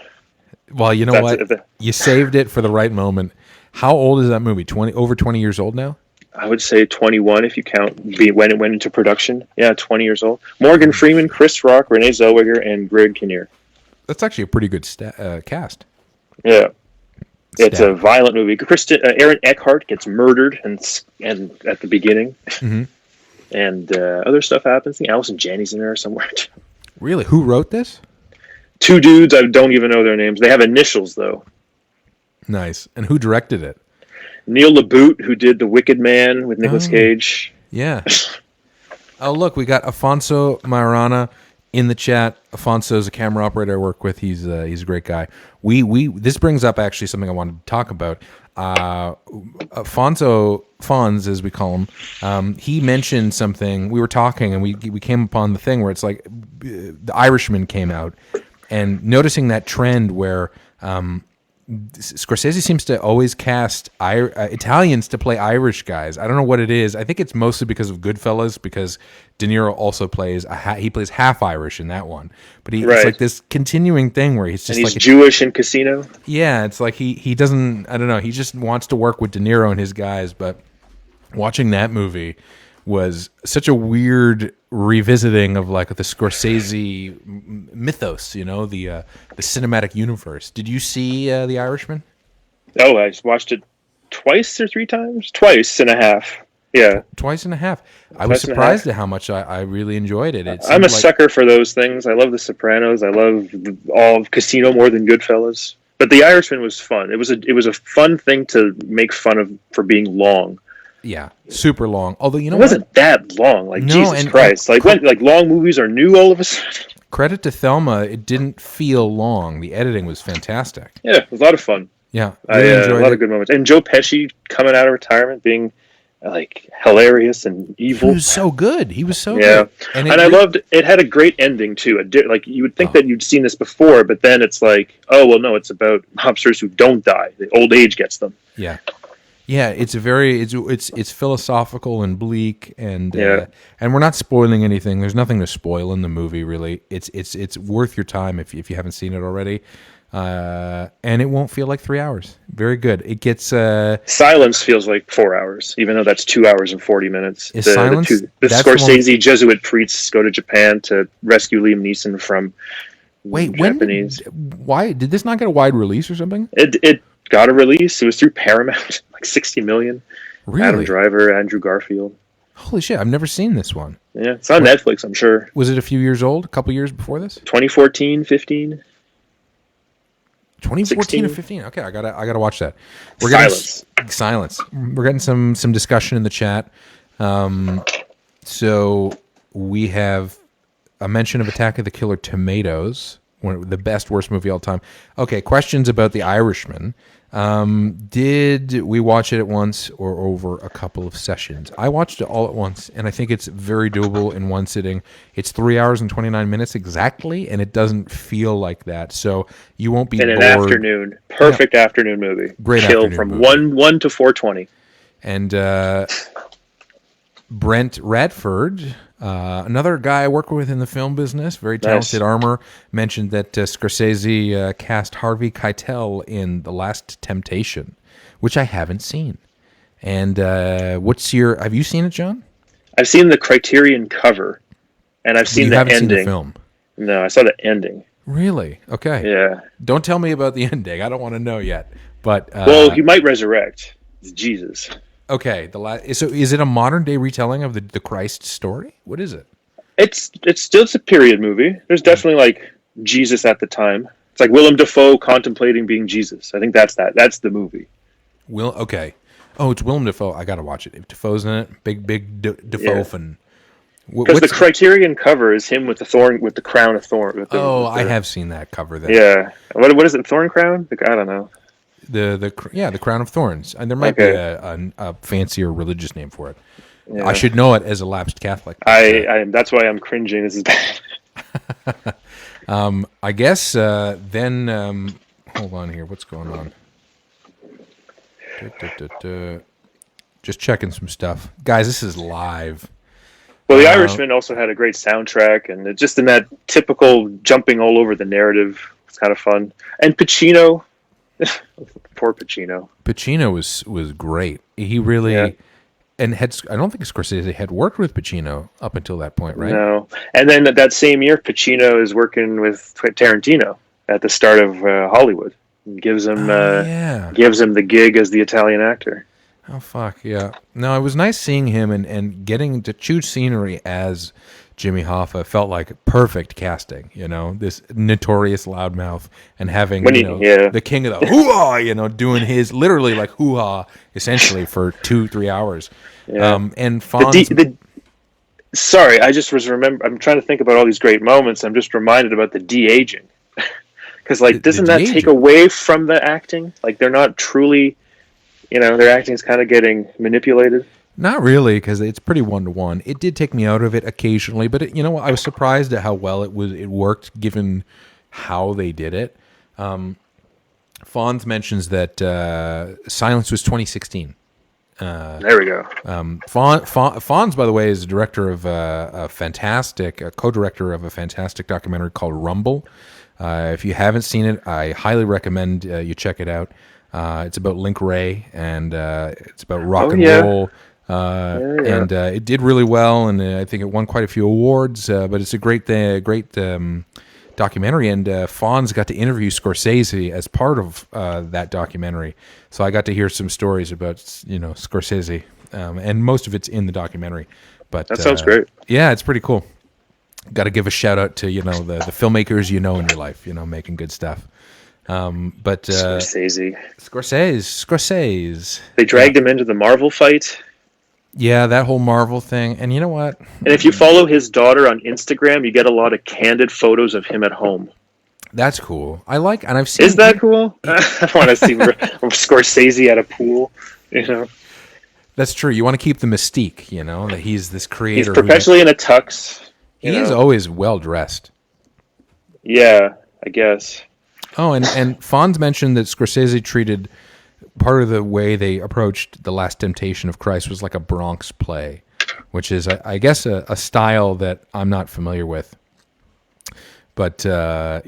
Well, you know what? You saved it for the right moment. How old is that movie? Over 20 years old now? I would say 21 if you count when it went into production. Yeah, 20 years old. Morgan Freeman, Chris Rock, Renee Zellweger, and Greg Kinnear. That's actually a pretty good cast. Yeah. It's a violent movie. Aaron Eckhart gets murdered and at the beginning. Mm-hmm. And other stuff happens. I think Allison Janney's in there somewhere. Really? Who wrote this? Two dudes. I don't even know their names. They have initials, though. Nice. And who directed it? Neil LaBute, who did The Wicked Man with Nicolas Cage. Yeah. Oh, look, we got Afonso Mairana in the chat. Afonso is a camera operator I work with. He's a great guy. This brings up actually something I wanted to talk about. Afonso Fonz, as we call him, he mentioned something. We were talking, and we came upon the thing where it's like The Irishman came out, and noticing that trend where Scorsese seems to always cast Italians to play Irish guys. I don't know what it is. I think it's mostly because of Goodfellas, because De Niro also plays he plays half Irish in that one. But it's like this continuing thing where he's just and he's Jewish in Casino. Yeah, it's like he doesn't. I don't know. He just wants to work with De Niro and his guys. But watching that movie was such a weird revisiting of like the Scorsese mythos, you know, the cinematic universe. Did you see The Irishman? Oh, I watched it twice or three times? Twice and a half. Yeah. Twice and a half. I was surprised at how much I really enjoyed it. I'm a sucker for those things. I love The Sopranos. I love all of Casino more than Goodfellas. But The Irishman was fun. It was a fun thing to make fun of for being long. Yeah, super long. Although it wasn't that long. Like Jesus Christ, like long movies are new all of a sudden. Credit to Thelma, it didn't feel long. The editing was fantastic. Yeah, it was a lot of fun. Yeah, really I enjoyed a lot of good moments. And Joe Pesci coming out of retirement, being like hilarious and evil. He was so good. He was so good. And I loved it. Had a great ending too. Like you would think that you'd seen this before, but then it's like, oh well, no, it's about mobsters who don't die. The old age gets them. Yeah. Yeah, it's it's philosophical and bleak, and we're not spoiling anything. There's nothing to spoil in the movie, really. It's worth your time if you haven't seen it already, and it won't feel like 3 hours. Very good. It gets Silence feels like 4 hours, even though that's 2 hours and 40 minutes. Silence? The Scorsese Jesuit priests go to Japan to rescue Liam Neeson from Japanese. Why did this not get a wide release or something? It got a release. It was through Paramount, like 60 million. Really? Adam Driver, Andrew Garfield. Holy shit! I've never seen this one. Yeah, it's on Netflix, I'm sure. Was it a few years old? A couple years before this? 2014, 15. 2014 16. or 15. Okay, I gotta watch that. Silence. We're getting some discussion in the chat. So we have a mention of Attack of the Killer Tomatoes, the best worst movie all time. Okay, questions about The Irishman. Did we watch it at once or over a couple of sessions? I watched it all at once, and I think it's very doable in one sitting. It's 3 hours and 29 minutes exactly, and it doesn't feel like that. So you won't be bored. In an afternoon. Perfect afternoon movie. Great Chill afternoon from movie. 1 to 4:20. And Brent Radford, another guy I work with in the film business, very talented armor, mentioned that Scorsese cast Harvey Keitel in The Last Temptation, which I haven't seen. And have you seen it, John? I've seen the Criterion cover, and I've seen the ending. Seen the film? No, I saw the ending. Really? Okay. Yeah. Don't tell me about the ending. I don't want to know yet. But well, he might resurrect. It's Jesus. Okay, so is it a modern day retelling of the Christ story? What is it? It's a period movie. There's definitely like Jesus at the time. It's like Willem Dafoe contemplating being Jesus. I think that's that. That's the movie. Okay. Oh, it's Willem Dafoe. I gotta watch it. If Dafoe's in it, big Dafoe fan. Because the Criterion cover is him with the crown of thorn. I have seen that cover. Then. Yeah. What is it? Thorn crown? I don't know. The crown of thorns, and there might be a fancier religious name for it. Yeah. I should know it as a lapsed Catholic. That's why I'm cringing. This is bad. I guess then. Hold on here. What's going on? Just checking some stuff, guys. This is live. Well, The Irishman also had a great soundtrack, and just in that typical jumping all over the narrative, it's kind of fun. And Pacino. Poor Pacino. Pacino was great. He really and I don't think Scorsese had worked with Pacino up until that point, right? No. And then that same year, Pacino is working with Tarantino at the start of Hollywood. And gives him the gig as the Italian actor. Oh fuck yeah! No, it was nice seeing him and getting to choose scenery as Jimmy Hoffa. Felt like perfect casting. You know, this notorious loudmouth and having the king of the hoo-ha, doing his literally like hoo-ha essentially for 2-3 hours. Yeah. And Fonz. Sorry, I just was I'm trying to think about all these great moments. I'm just reminded about the de-aging. Because doesn't that take away from the acting? Like they're not truly. Their acting is kind of getting manipulated. Not really, because it's pretty one-to-one. It did take me out of it occasionally, but I was surprised at how well it worked, given how they did it. Fonz mentions that Silence was 2016. There we go. Fonz, by the way, is a director of a co-director of a fantastic documentary called Rumble. If you haven't seen it, I highly recommend you check it out. It's about Link Ray, and it's about rock and roll. And it did really well, and I think it won quite a few awards. But it's a great documentary, and Fonz got to interview Scorsese as part of that documentary. So I got to hear some stories about Scorsese, and most of it's in the documentary. But that sounds great. Yeah, it's pretty cool. Got to give a shout out to the filmmakers in your life, making good stuff. But Scorsese. They dragged him into the Marvel fight. Yeah, that whole Marvel thing. And you know what? And if you follow his daughter on Instagram, you get a lot of candid photos of him at home. That's cool. And I've seen. Is that cool? I want to see Scorsese at a pool. That's true. You want to keep the mystique. That he's this creator. He's perpetually in a tux. He is always well dressed. Yeah, I guess. Oh, and Fonz mentioned that Scorsese treated. Part of the way they approached The Last Temptation of Christ was like a Bronx play, which is, I guess, a style that I'm not familiar with. But I'll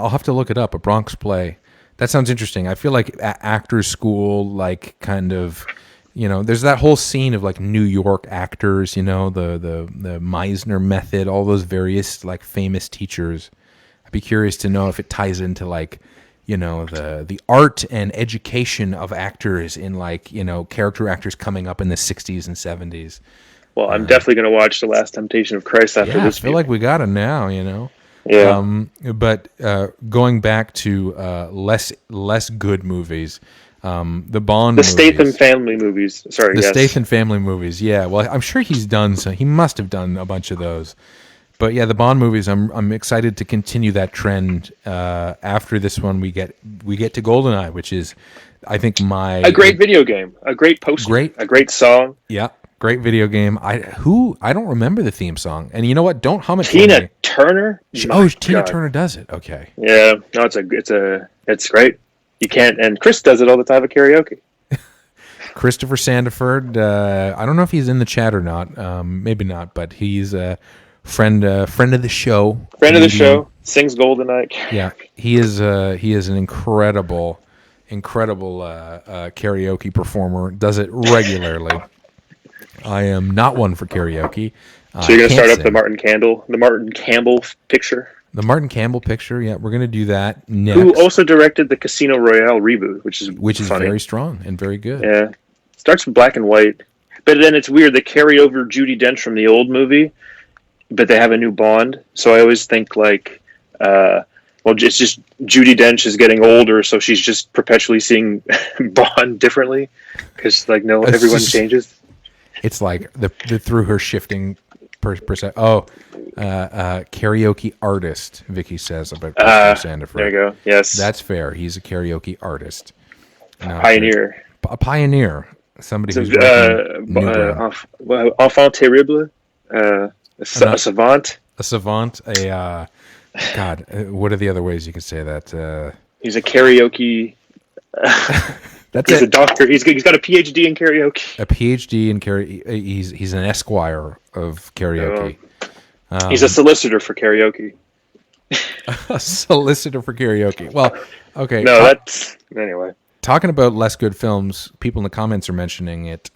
have to look it up. A Bronx play. That sounds interesting. I feel like actors' school, like kind of, there's that whole scene of like New York actors, the Meisner method, all those various like famous teachers. I'd be curious to know if it ties into like. The art and education of actors in character actors coming up in the 60s and 70s. Well, I'm definitely going to watch The Last Temptation of Christ after this. I feel like we got it now, Yeah. But going back to less good movies, the Bond movies. Statham family movies. Sorry, The Statham family movies, yeah. Well, I'm sure he must have done a bunch of those. But yeah, the Bond movies. I'm excited to continue that trend. After this one, we get to GoldenEye, which is, I think, a great video game, a great poster, a great song. Yeah, great video game. I don't remember the theme song, and you know what? Don't hum it. Tina Turner. Tina Turner does it. Okay. Yeah, no, it's great. You can't, and Chris does it all the time at karaoke. Christopher Sandiford. I don't know if he's in the chat or not. Maybe not, but he's friend of the show. Friend of the show, sings GoldenEye. Yeah, he is an incredible karaoke performer. Does it regularly. I am not one for karaoke. So you're gonna start up the Martin Campbell picture. The Martin Campbell picture. Yeah, we're gonna do that next. Who also directed the Casino Royale reboot, which is funny. Very strong and very good. Yeah, starts in black and white, but then it's weird. They carry over Judi Dench from the old movie. But they have a new Bond, so I always think it's just Judi Dench is getting older, so she's just perpetually seeing Bond differently, because everyone changes. It's like the through her shifting percent. Oh, karaoke artist, Vicky says about Christopher Sandiford. There you go. Yes, that's fair. He's a karaoke artist, pioneer, pioneer. Somebody who's enfant terrible. A savant. A savant. God, what are the other ways you can say that? He's a karaoke. He's a doctor. He's got a PhD in karaoke. A PhD in karaoke. He's an esquire of karaoke. He's a solicitor for karaoke. A solicitor for karaoke. Well, okay. No, that's anyway. Talking about less good films, people in the comments are mentioning it.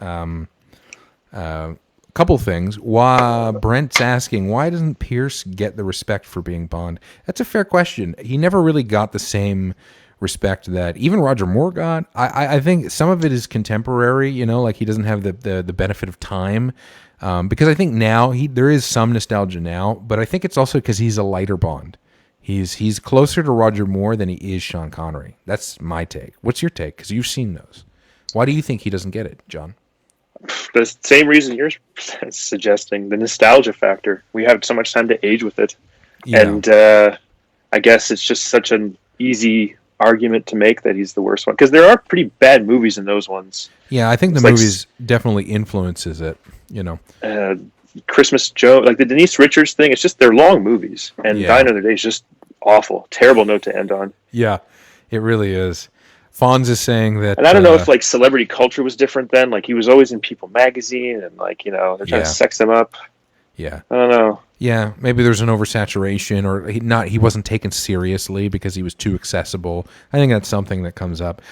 Couple things. Brent's asking, why doesn't Pierce get the respect for being Bond? That's a fair question. He never really got the same respect that even Roger Moore got. I think some of it is contemporary, like he doesn't have the benefit of time. Because I think now there is some nostalgia now, but I think it's also because he's a lighter Bond. He's closer to Roger Moore than he is Sean Connery. That's my take. What's your take? Because you've seen those. Why do you think he doesn't get it, John? The same reason you're suggesting, the nostalgia factor. We have so much time to age with it. Yeah. And I guess it's just such an easy argument to make that he's the worst one. Because there are pretty bad movies in those ones. Yeah, I think the movies definitely influences it, Christmas Joe, like the Denise Richards thing, it's just they're long movies. And Die Another Day is just awful. Terrible note to end on. Yeah. It really is. Fonz is saying that, And I don't know if like celebrity culture was different then. Like he was always in People magazine, and like they're trying to sex him up. Yeah. I don't know. Yeah, maybe there's an oversaturation, or he wasn't taken seriously because he was too accessible. I think that's something that comes up.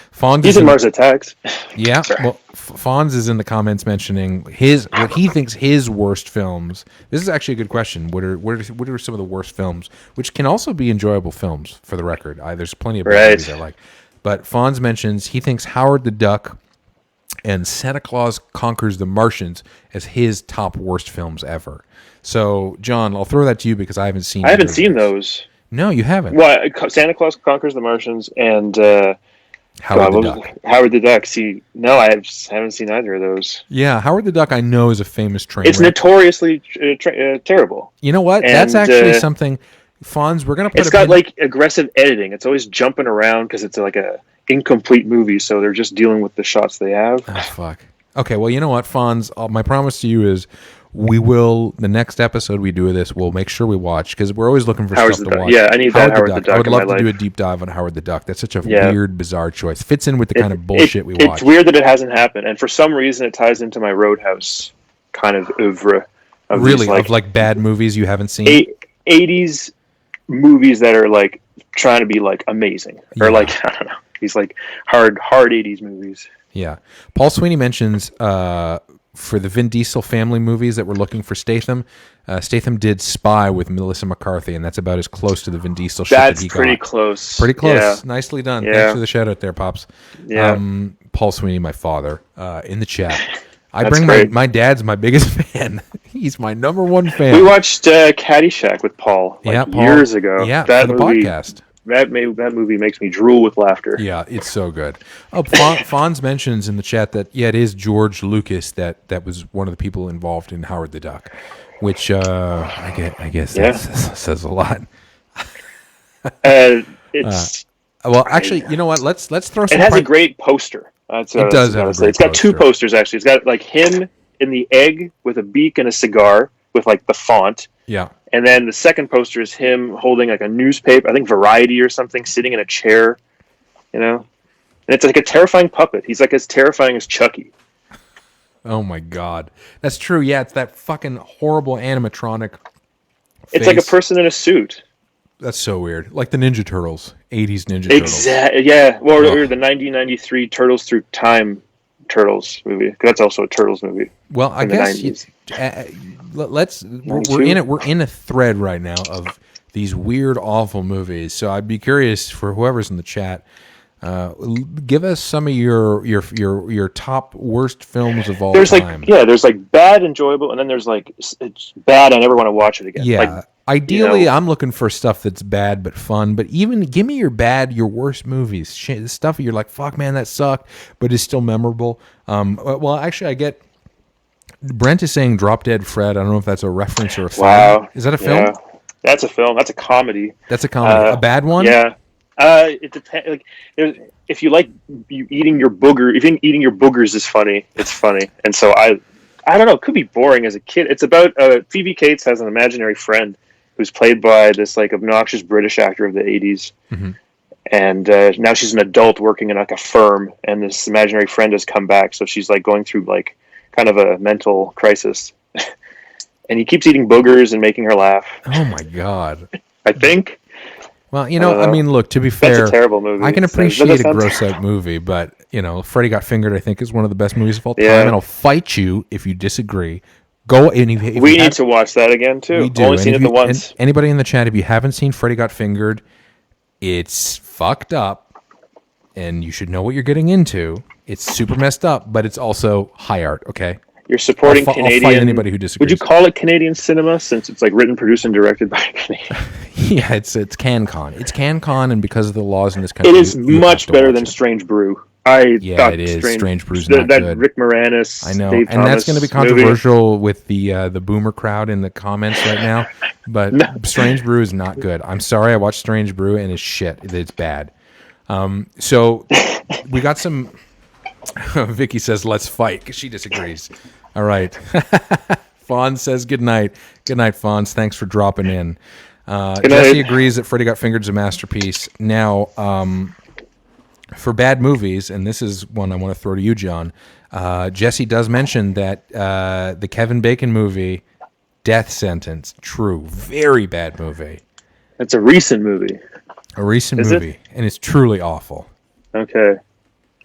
He's in Mars Attacks. Yeah, well, Fonz is in the comments mentioning what he thinks his worst films. This is actually a good question. What are some of the worst films, which can also be enjoyable films, for the record. There's plenty of movies I like. But Fonz mentions he thinks Howard the Duck and Santa Claus Conquers the Martians as his top worst films ever. So, John, I'll throw that to you because I haven't seen. I haven't seen those. No, you haven't. Well, Santa Claus Conquers the Martians and Howard the Duck. Howard the Duck. See, no, I haven't seen either of those. Yeah, Howard the Duck I know is a famous train. It's notoriously terrible. You know what? And, that's actually something. Fonz, we're gonna put. It's got like aggressive editing. It's always jumping around because it's like a incomplete movie, so they're just dealing with the shots they have. Oh fuck. Okay, well, you know what, Fonz? My promise to you is, the next episode we do of this, we'll make sure we watch, because we're always looking for stuff to watch. Yeah, I need that Howard the Duck. I would love to do a life. deep dive on Howard the Duck. That's such a weird, bizarre choice. Fits in with the kind of bullshit we watch. It's weird that it hasn't happened, and for some reason, it ties into my Roadhouse kind of oeuvre. Really, of like bad movies you haven't seen. 80s movies that are like trying to be like amazing, or like I don't know. These like hard 80s movies. Yeah. Paul Sweeney mentions for the Vin Diesel family movies that we're looking for Statham, Statham did Spy with Melissa McCarthy, and that's about as close to the Vin Diesel shit that he got. That's pretty close. Pretty close. Yeah. Nicely done. Yeah. Thanks for the shout out there, Pops. Yeah. Paul Sweeney, my father, in the chat. I That's bring great. my dad's my biggest fan. He's my number one fan. We watched Caddyshack with Paul, Paul, years ago. Yeah, that for the movie, podcast. That movie makes me drool with laughter. Yeah, it's so good. Oh, Fonz mentions in the chat that it is George Lucas that was one of the people involved in Howard the Duck, which I guess that says a lot. It's well, actually, you know what? Let's throw. Some It has a great poster. It does have a great It's got two posters actually. It's got like him in the egg with a beak and a cigar with like the font. Yeah. And then the second poster is him holding like a newspaper, I think Variety or something, sitting in a chair, And it's like a terrifying puppet. He's like as terrifying as Chucky. Oh my God. That's true. Yeah, it's that fucking horrible animatronic It's like a person in a suit. That's so weird. Like the Ninja Turtles, 80s Ninja Turtles. Exactly. Yeah. Well, or the 1993 Turtles Through Time Turtles movie. 'Cause that's also a Turtles movie. Well, I guess we're in a thread right now of these weird, awful movies. So I'd be curious for whoever's in the chat. Give us some of your top worst films of all time. There's like bad, enjoyable, and then there's like it's bad. I never want to watch it again. Yeah. Like, ideally, I'm looking for stuff that's bad but fun. But even give me your worst movies. Stuff you're like, fuck, man, that sucked, but is still memorable. Well, actually, I get. Brent is saying Drop Dead Fred. I don't know if that's a reference or a film. Wow. Is that a film? Yeah. That's a film. That's a comedy. That's a comedy. A bad one? Yeah. It depends. Like, if you like eating your booger, if eating your boogers is funny, it's funny. And so I don't know. It could be boring as a kid. It's about Phoebe Cates has an imaginary friend who's played by this like obnoxious British actor of the 80s. Mm-hmm. And now she's an adult working in like a firm, and this imaginary friend has come back. So she's like going through like kind of a mental crisis. And he keeps eating boogers and making her laugh. Oh my God. I think. Well, I mean, look, to be fair, that's a terrible movie. I can appreciate a gross out movie, but, Freddy Got Fingered, I think, is one of the best movies of all time, and I'll fight you if you disagree. Go. We need to watch that again, too. We do. Only seen it the once. Anybody in the chat, if you haven't seen Freddy Got Fingered, it's fucked up, and you should know what you're getting into. It's super messed up, but it's also high art, okay? You're supporting Canadian. I'll fight anybody who disagrees. Would you call it Canadian cinema since it's like written, produced, and directed by a Canadian? Yeah, it's CanCon. It's CanCon, and because of the laws in this country, it is much better than Strange Brew. It is. Strange Brew's not that good. Rick Moranis, I know, Dave and that's going to be Thomas controversial with the boomer crowd in the comments right now. But Strange Brew is not good. I'm sorry, I watched Strange Brew and it's shit. It's bad. So we got some. Vicky says, "Let's fight," because she disagrees. All right. Fonz says, "Good night." Good night, Fonz. Thanks for dropping in. Jesse agrees that Freddy Got Fingered is a masterpiece. Now, for bad movies, and this is one I want to throw to you, John. Jesse does mention that the Kevin Bacon movie, Death Sentence, true, very bad movie. It's a recent movie. A recent Is movie, and it's truly awful. Okay.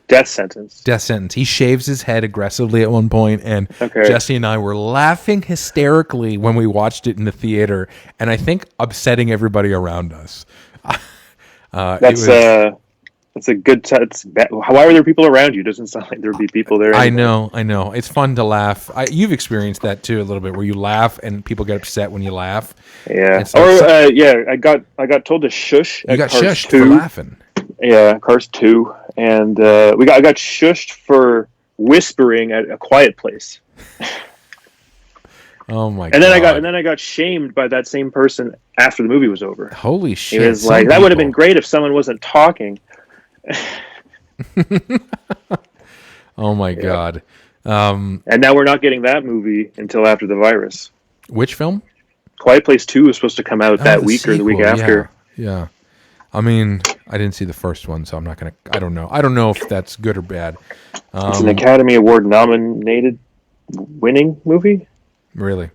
Death Sentence. Death Sentence. He shaves his head aggressively at one point, and Jesse and I were laughing hysterically when we watched it in the theater, and I think upsetting everybody around us. That's a good time. Why were there people around you? Doesn't sound like there would be people there. Anymore. I know. It's fun to laugh. You've experienced that too a little bit, where you laugh and people get upset when you laugh. Yeah. I got told to shush. You got Cars shushed 2. for laughing. Yeah, Cars 2, and I got shushed for whispering at A Quiet Place. Oh my! And then I got shamed by that same person after the movie was over. Holy shit! He was like, "That would have been great if someone wasn't talking." Oh my god! And now we're not getting that movie until after the virus. Which film? Quiet Place 2 was supposed to come out that week or the week after. Yeah. I mean, I didn't see the first one, so I'm not gonna. I don't know. I don't know if that's good or bad. It's an Academy Award nominated winning movie. Really?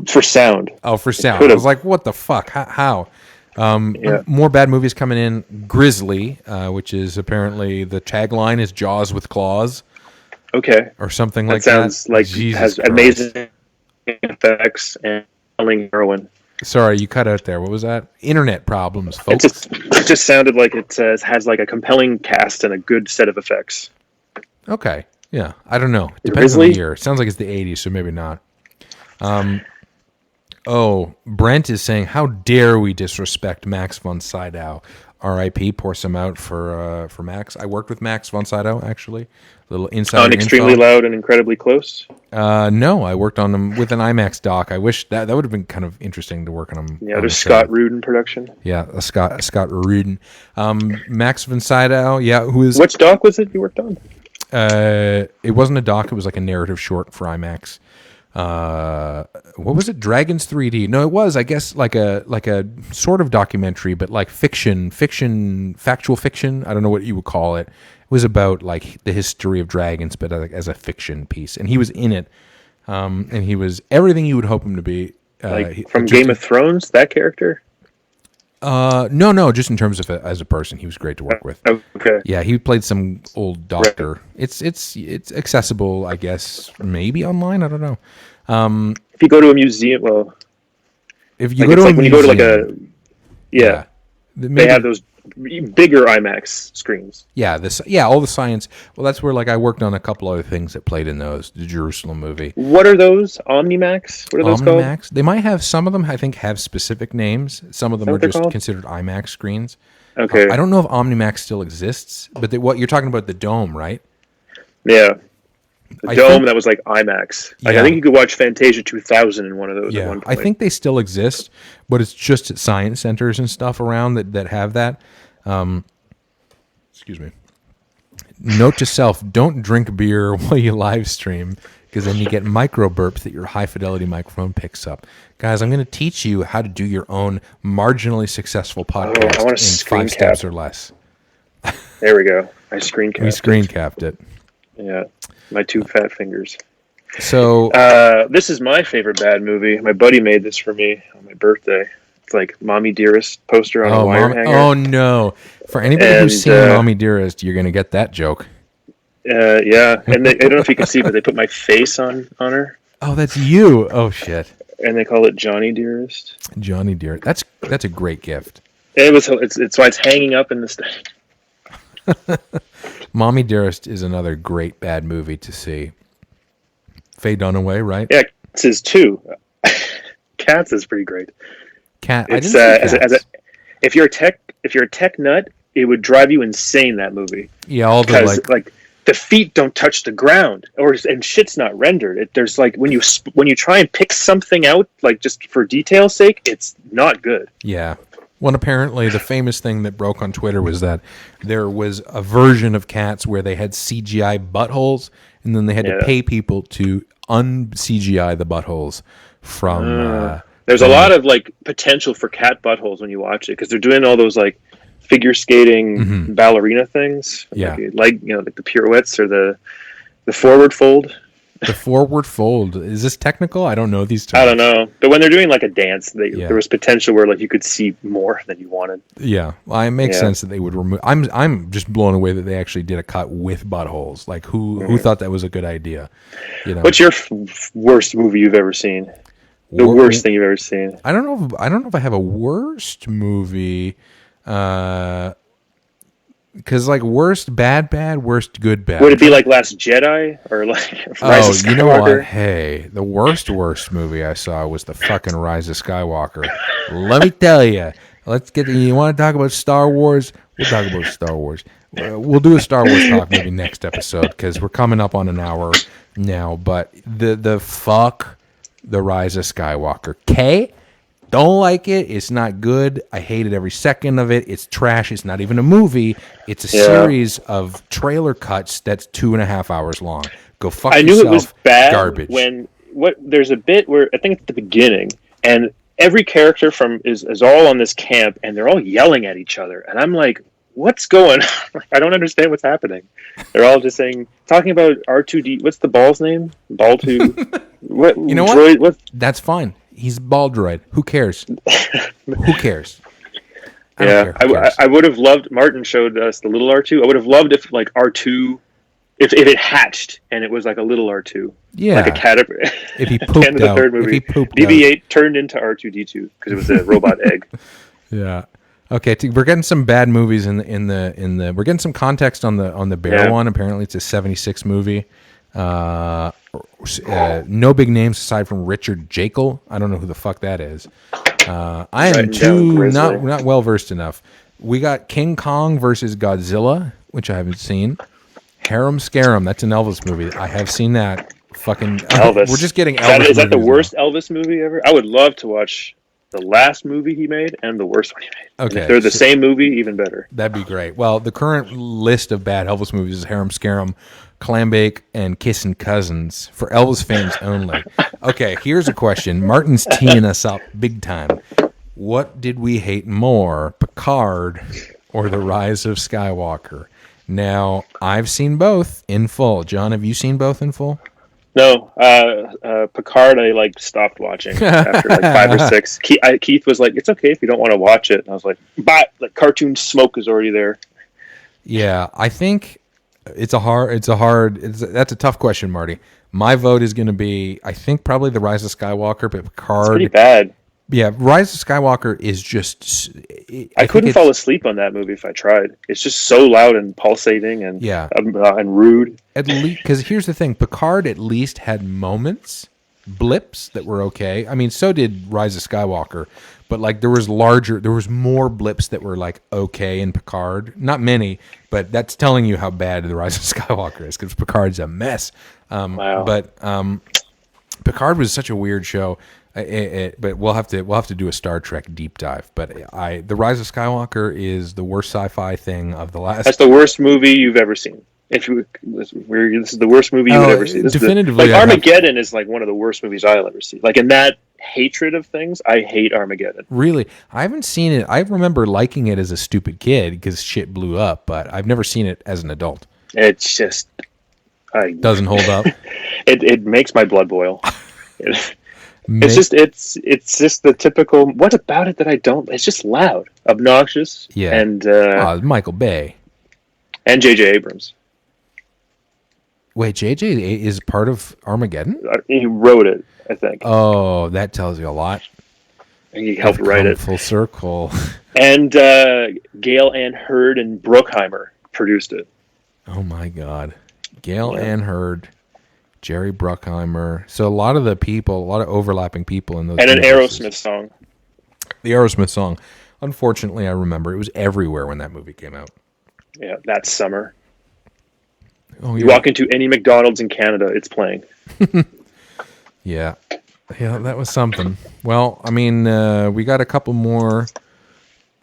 For sound. Oh, for sound. I was like, what the fuck? How? More bad movies coming in. Grizzly, which is apparently the tagline is Jaws with claws. Okay. Or something like that. Sounds like Jesus has Christ. Amazing effects and selling heroin. Sorry, you cut out there. What was that? Internet problems, folks. It just sounded like it has like a compelling cast and a good set of effects. Okay. Yeah. I don't know. It depends on the year. It sounds like it's the 80s, so maybe not. Brent is saying, how dare we disrespect Max von Sydow? R.I.P. Pour some out for Max. I worked with Max von Sydow, actually. A little insider on Extremely info. Loud and Incredibly Close? No, I worked on them with an IMAX doc. I wish that would have been kind of interesting to work on them. Yeah, there's Scott Rudin production. Yeah, Scott Rudin. Max von Sydow, who is... Which doc was it you worked on? It wasn't a doc. It was like a narrative short for IMAX. What was it? Dragons 3D? No, it was, I guess, like a sort of documentary, but like factual fiction. I don't know what you would call it. It was about like the history of dragons, but as a fiction piece. And he was in it, and he was everything you would hope him to be. From Game of Thrones, that character? No, just in terms of as a person, he was great to work with. Okay. Yeah, he played some old doctor. Right. It's accessible, I guess, maybe online. I don't know. If you go to a museum, if you go to when you go to like a, they have those bigger IMAX screens. Yeah, all the science. Well, that's where like I worked on a couple other things that played in those. The Jerusalem movie. What are those? Omnimax? What are those called? Omnimax. They might have some of them. I think have specific names. Some of them are just considered IMAX screens. Okay. I don't know if Omnimax still exists, but what you're talking about the dome, right? Yeah. The dome that was like IMAX. Like, I think you could watch Fantasia 2000 in one of those at one point. I think they still exist, but it's just at science centers and stuff around that have that. Excuse me. Note to self, don't drink beer while you live stream, because then you get micro burps that your high fidelity microphone picks up. Guys, I'm going to teach you how to do your own marginally successful podcast in 5 steps or less. There we go. I screen capped. We screen capped it. Yeah. My 2 fat fingers. So this is my favorite bad movie. My buddy made this for me on my birthday. It's like Mommy Dearest poster on a wire hanger. Oh no! For anybody who's seen Mommy Dearest, you're gonna get that joke. Yeah, and I don't know if you can see, but they put my face on her. Oh, that's you! Oh shit! And they call it Johnny Dearest. Johnny Dearest. That's a great gift. It's why it's hanging up in the stand. Mommy Dearest is another great bad movie to see. Faye Dunaway, right? Yeah, Cats is too. Cats is pretty great. It's if you're a tech nut, it would drive you insane, that movie. Yeah, all the like the feet don't touch the ground, and shit's not rendered. There's like when you try and pick something out, like just for detail's sake, it's not good. Yeah. Well, apparently the famous thing that broke on Twitter was that there was a version of Cats where they had CGI buttholes, and then they had to pay people to un-CGI the buttholes from... There's a lot of like potential for cat buttholes when you watch it, because they're doing all those like figure skating ballerina things. Yeah. Like like the pirouettes or the forward fold. The forward fold. Is this technical? I don't know these terms. I don't know, but when they're doing like a dance, there was potential where like you could see more than you wanted. Yeah, well, it makes sense that they would remove. I'm just blown away that they actually did a cut with buttholes. Like who thought that was a good idea? What's your worst movie you've ever seen? The worst thing you've ever seen? I don't know if I have a worst movie. Because like worst bad, worst good bad. Would it be like Last Jedi or like Rise of Skywalker? You know what? Hey, the worst movie I saw was the fucking Rise of Skywalker. Let me tell you. You want to talk about Star Wars? We'll talk about Star Wars. We'll do a Star Wars talk maybe next episode because we're coming up on an hour now. But the fuck the Rise of Skywalker. Don't like it. It's not good. I hated every second of it. It's trash. It's not even a movie. It's a series of trailer cuts that's 2.5 hours long. Go fuck yourself. I knew it was bad. Garbage. There's a bit where I think it's at the beginning, and every character is all on this camp, and they're all yelling at each other, and I'm like, what's going on? I don't understand what's happening. They're all just talking about R2D. What's the ball's name? Ball 2. What? You know droid, what? That's fine. He's ball droid. Who cares? Who cares? I would have loved. Martin showed us the little R2. I would have loved if like R2, if it hatched and it was like a little R2. Yeah, like a caterpillar. If he pooped at the end of the third movie, BB-8 turned into R2D2 because it was a robot egg. Yeah. Okay, we're getting some bad movies in the. We're getting some context on the bear one. Apparently, it's a '76 movie. No big names aside from Richard Jekyll. I don't know who the fuck that is. I am not well versed enough. We got King Kong versus Godzilla, which I haven't seen. Harem Scarum. That's an Elvis movie. I have seen that. Fucking Elvis. We're just getting Elvis. Is that the worst Elvis movie ever? I would love to watch the last movie he made and the worst one he made. Okay, and if they're the same movie, even better. That'd be great. Well, the current list of bad Elvis movies is Harem Scarum, Clambake, and Kissin' Cousins for Elvis fans only. Okay, here's a question. Martin's teeing us up big time. What did we hate more, Picard or The Rise of Skywalker? Now, I've seen both in full. John, have you seen both in full? No, Picard. I stopped watching after 5 or 6. Keith was like, "It's okay if you don't want to watch it." And I was like, "But the cartoon smoke is already there." Yeah, I think that's a tough question, Marty. My vote is going to be, I think probably The Rise of Skywalker, but Picard. It's pretty bad. Yeah, Rise of Skywalker is just. I couldn't fall asleep on that movie if I tried. It's just so loud and pulsating and and rude. At least, because here's the thing: Picard at least had moments, blips that were okay. I mean, so did Rise of Skywalker, but there was more blips that were okay in Picard. Not many, but that's telling you how bad The Rise of Skywalker is because Picard's a mess. Wow. But Picard was such a weird show. But we'll have to do a Star Trek deep dive. But The Rise of Skywalker is the worst sci-fi thing of the last. That's the worst movie you've ever seen. This is the worst movie you've ever seen. Definitively, Armageddon is one of the worst movies I'll ever see. In that hatred of things, I hate Armageddon. Really, I haven't seen it. I remember liking it as a stupid kid because shit blew up, but I've never seen it as an adult. It's just, doesn't hold up. It makes my blood boil. It's just the typical. What about it that I don't? It's just loud, obnoxious. Yeah, and Michael Bay and J.J. Abrams. Wait, J.J. is part of Armageddon? He wrote it, I think. Oh, that tells you a lot. He helped write it. Full circle. And Gail Ann Hurd and Bruckheimer produced it. Oh my God, Gail Ann Hurd. Jerry Bruckheimer. So a lot of overlapping people in those. And an Aerosmith song. The Aerosmith song. Unfortunately, I remember it was everywhere when that movie came out. Yeah, that summer. Oh, you walk into any McDonald's in Canada, it's playing. Yeah, that was something. Well, I mean, we got a couple more.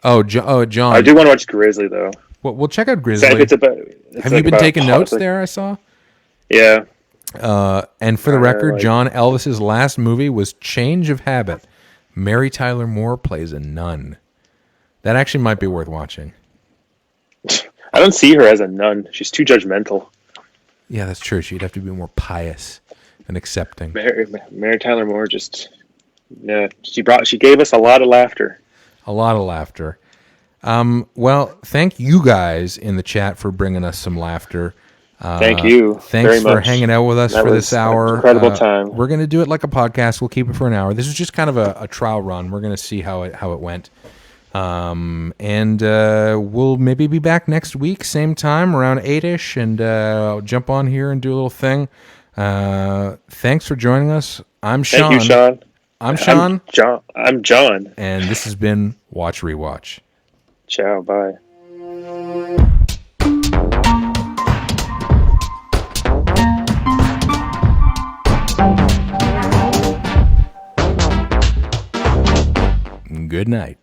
John. I do want to watch Grizzly though. Well, we'll check out Grizzly. Have you been taking notes there? I saw. Yeah. And for the record, John Elvis's last movie was Change of Habit. Mary Tyler Moore plays a nun. That actually might be worth watching. I don't see her as a nun. She's too judgmental. Yeah, that's true. She'd have to be more pious and accepting. Mary Tyler Moore just, yeah, she gave us a lot of laughter. A lot of laughter. Well, thank you guys in the chat for bringing us some laughter. Thank you. Thanks very for much. hanging out with us That for was this hour. an incredible time. We're going to do it like a podcast. We'll keep it for an hour. This is just kind of a trial run. We're going to see how it went. And we'll maybe be back next week, same time, around 8-ish, and I'll jump on here and do a little thing. Thanks for joining us. I'm Sean. Thank you, Sean. I'm Sean. I'm John. And this has been Watch Rewatch. Ciao. Bye. Good night.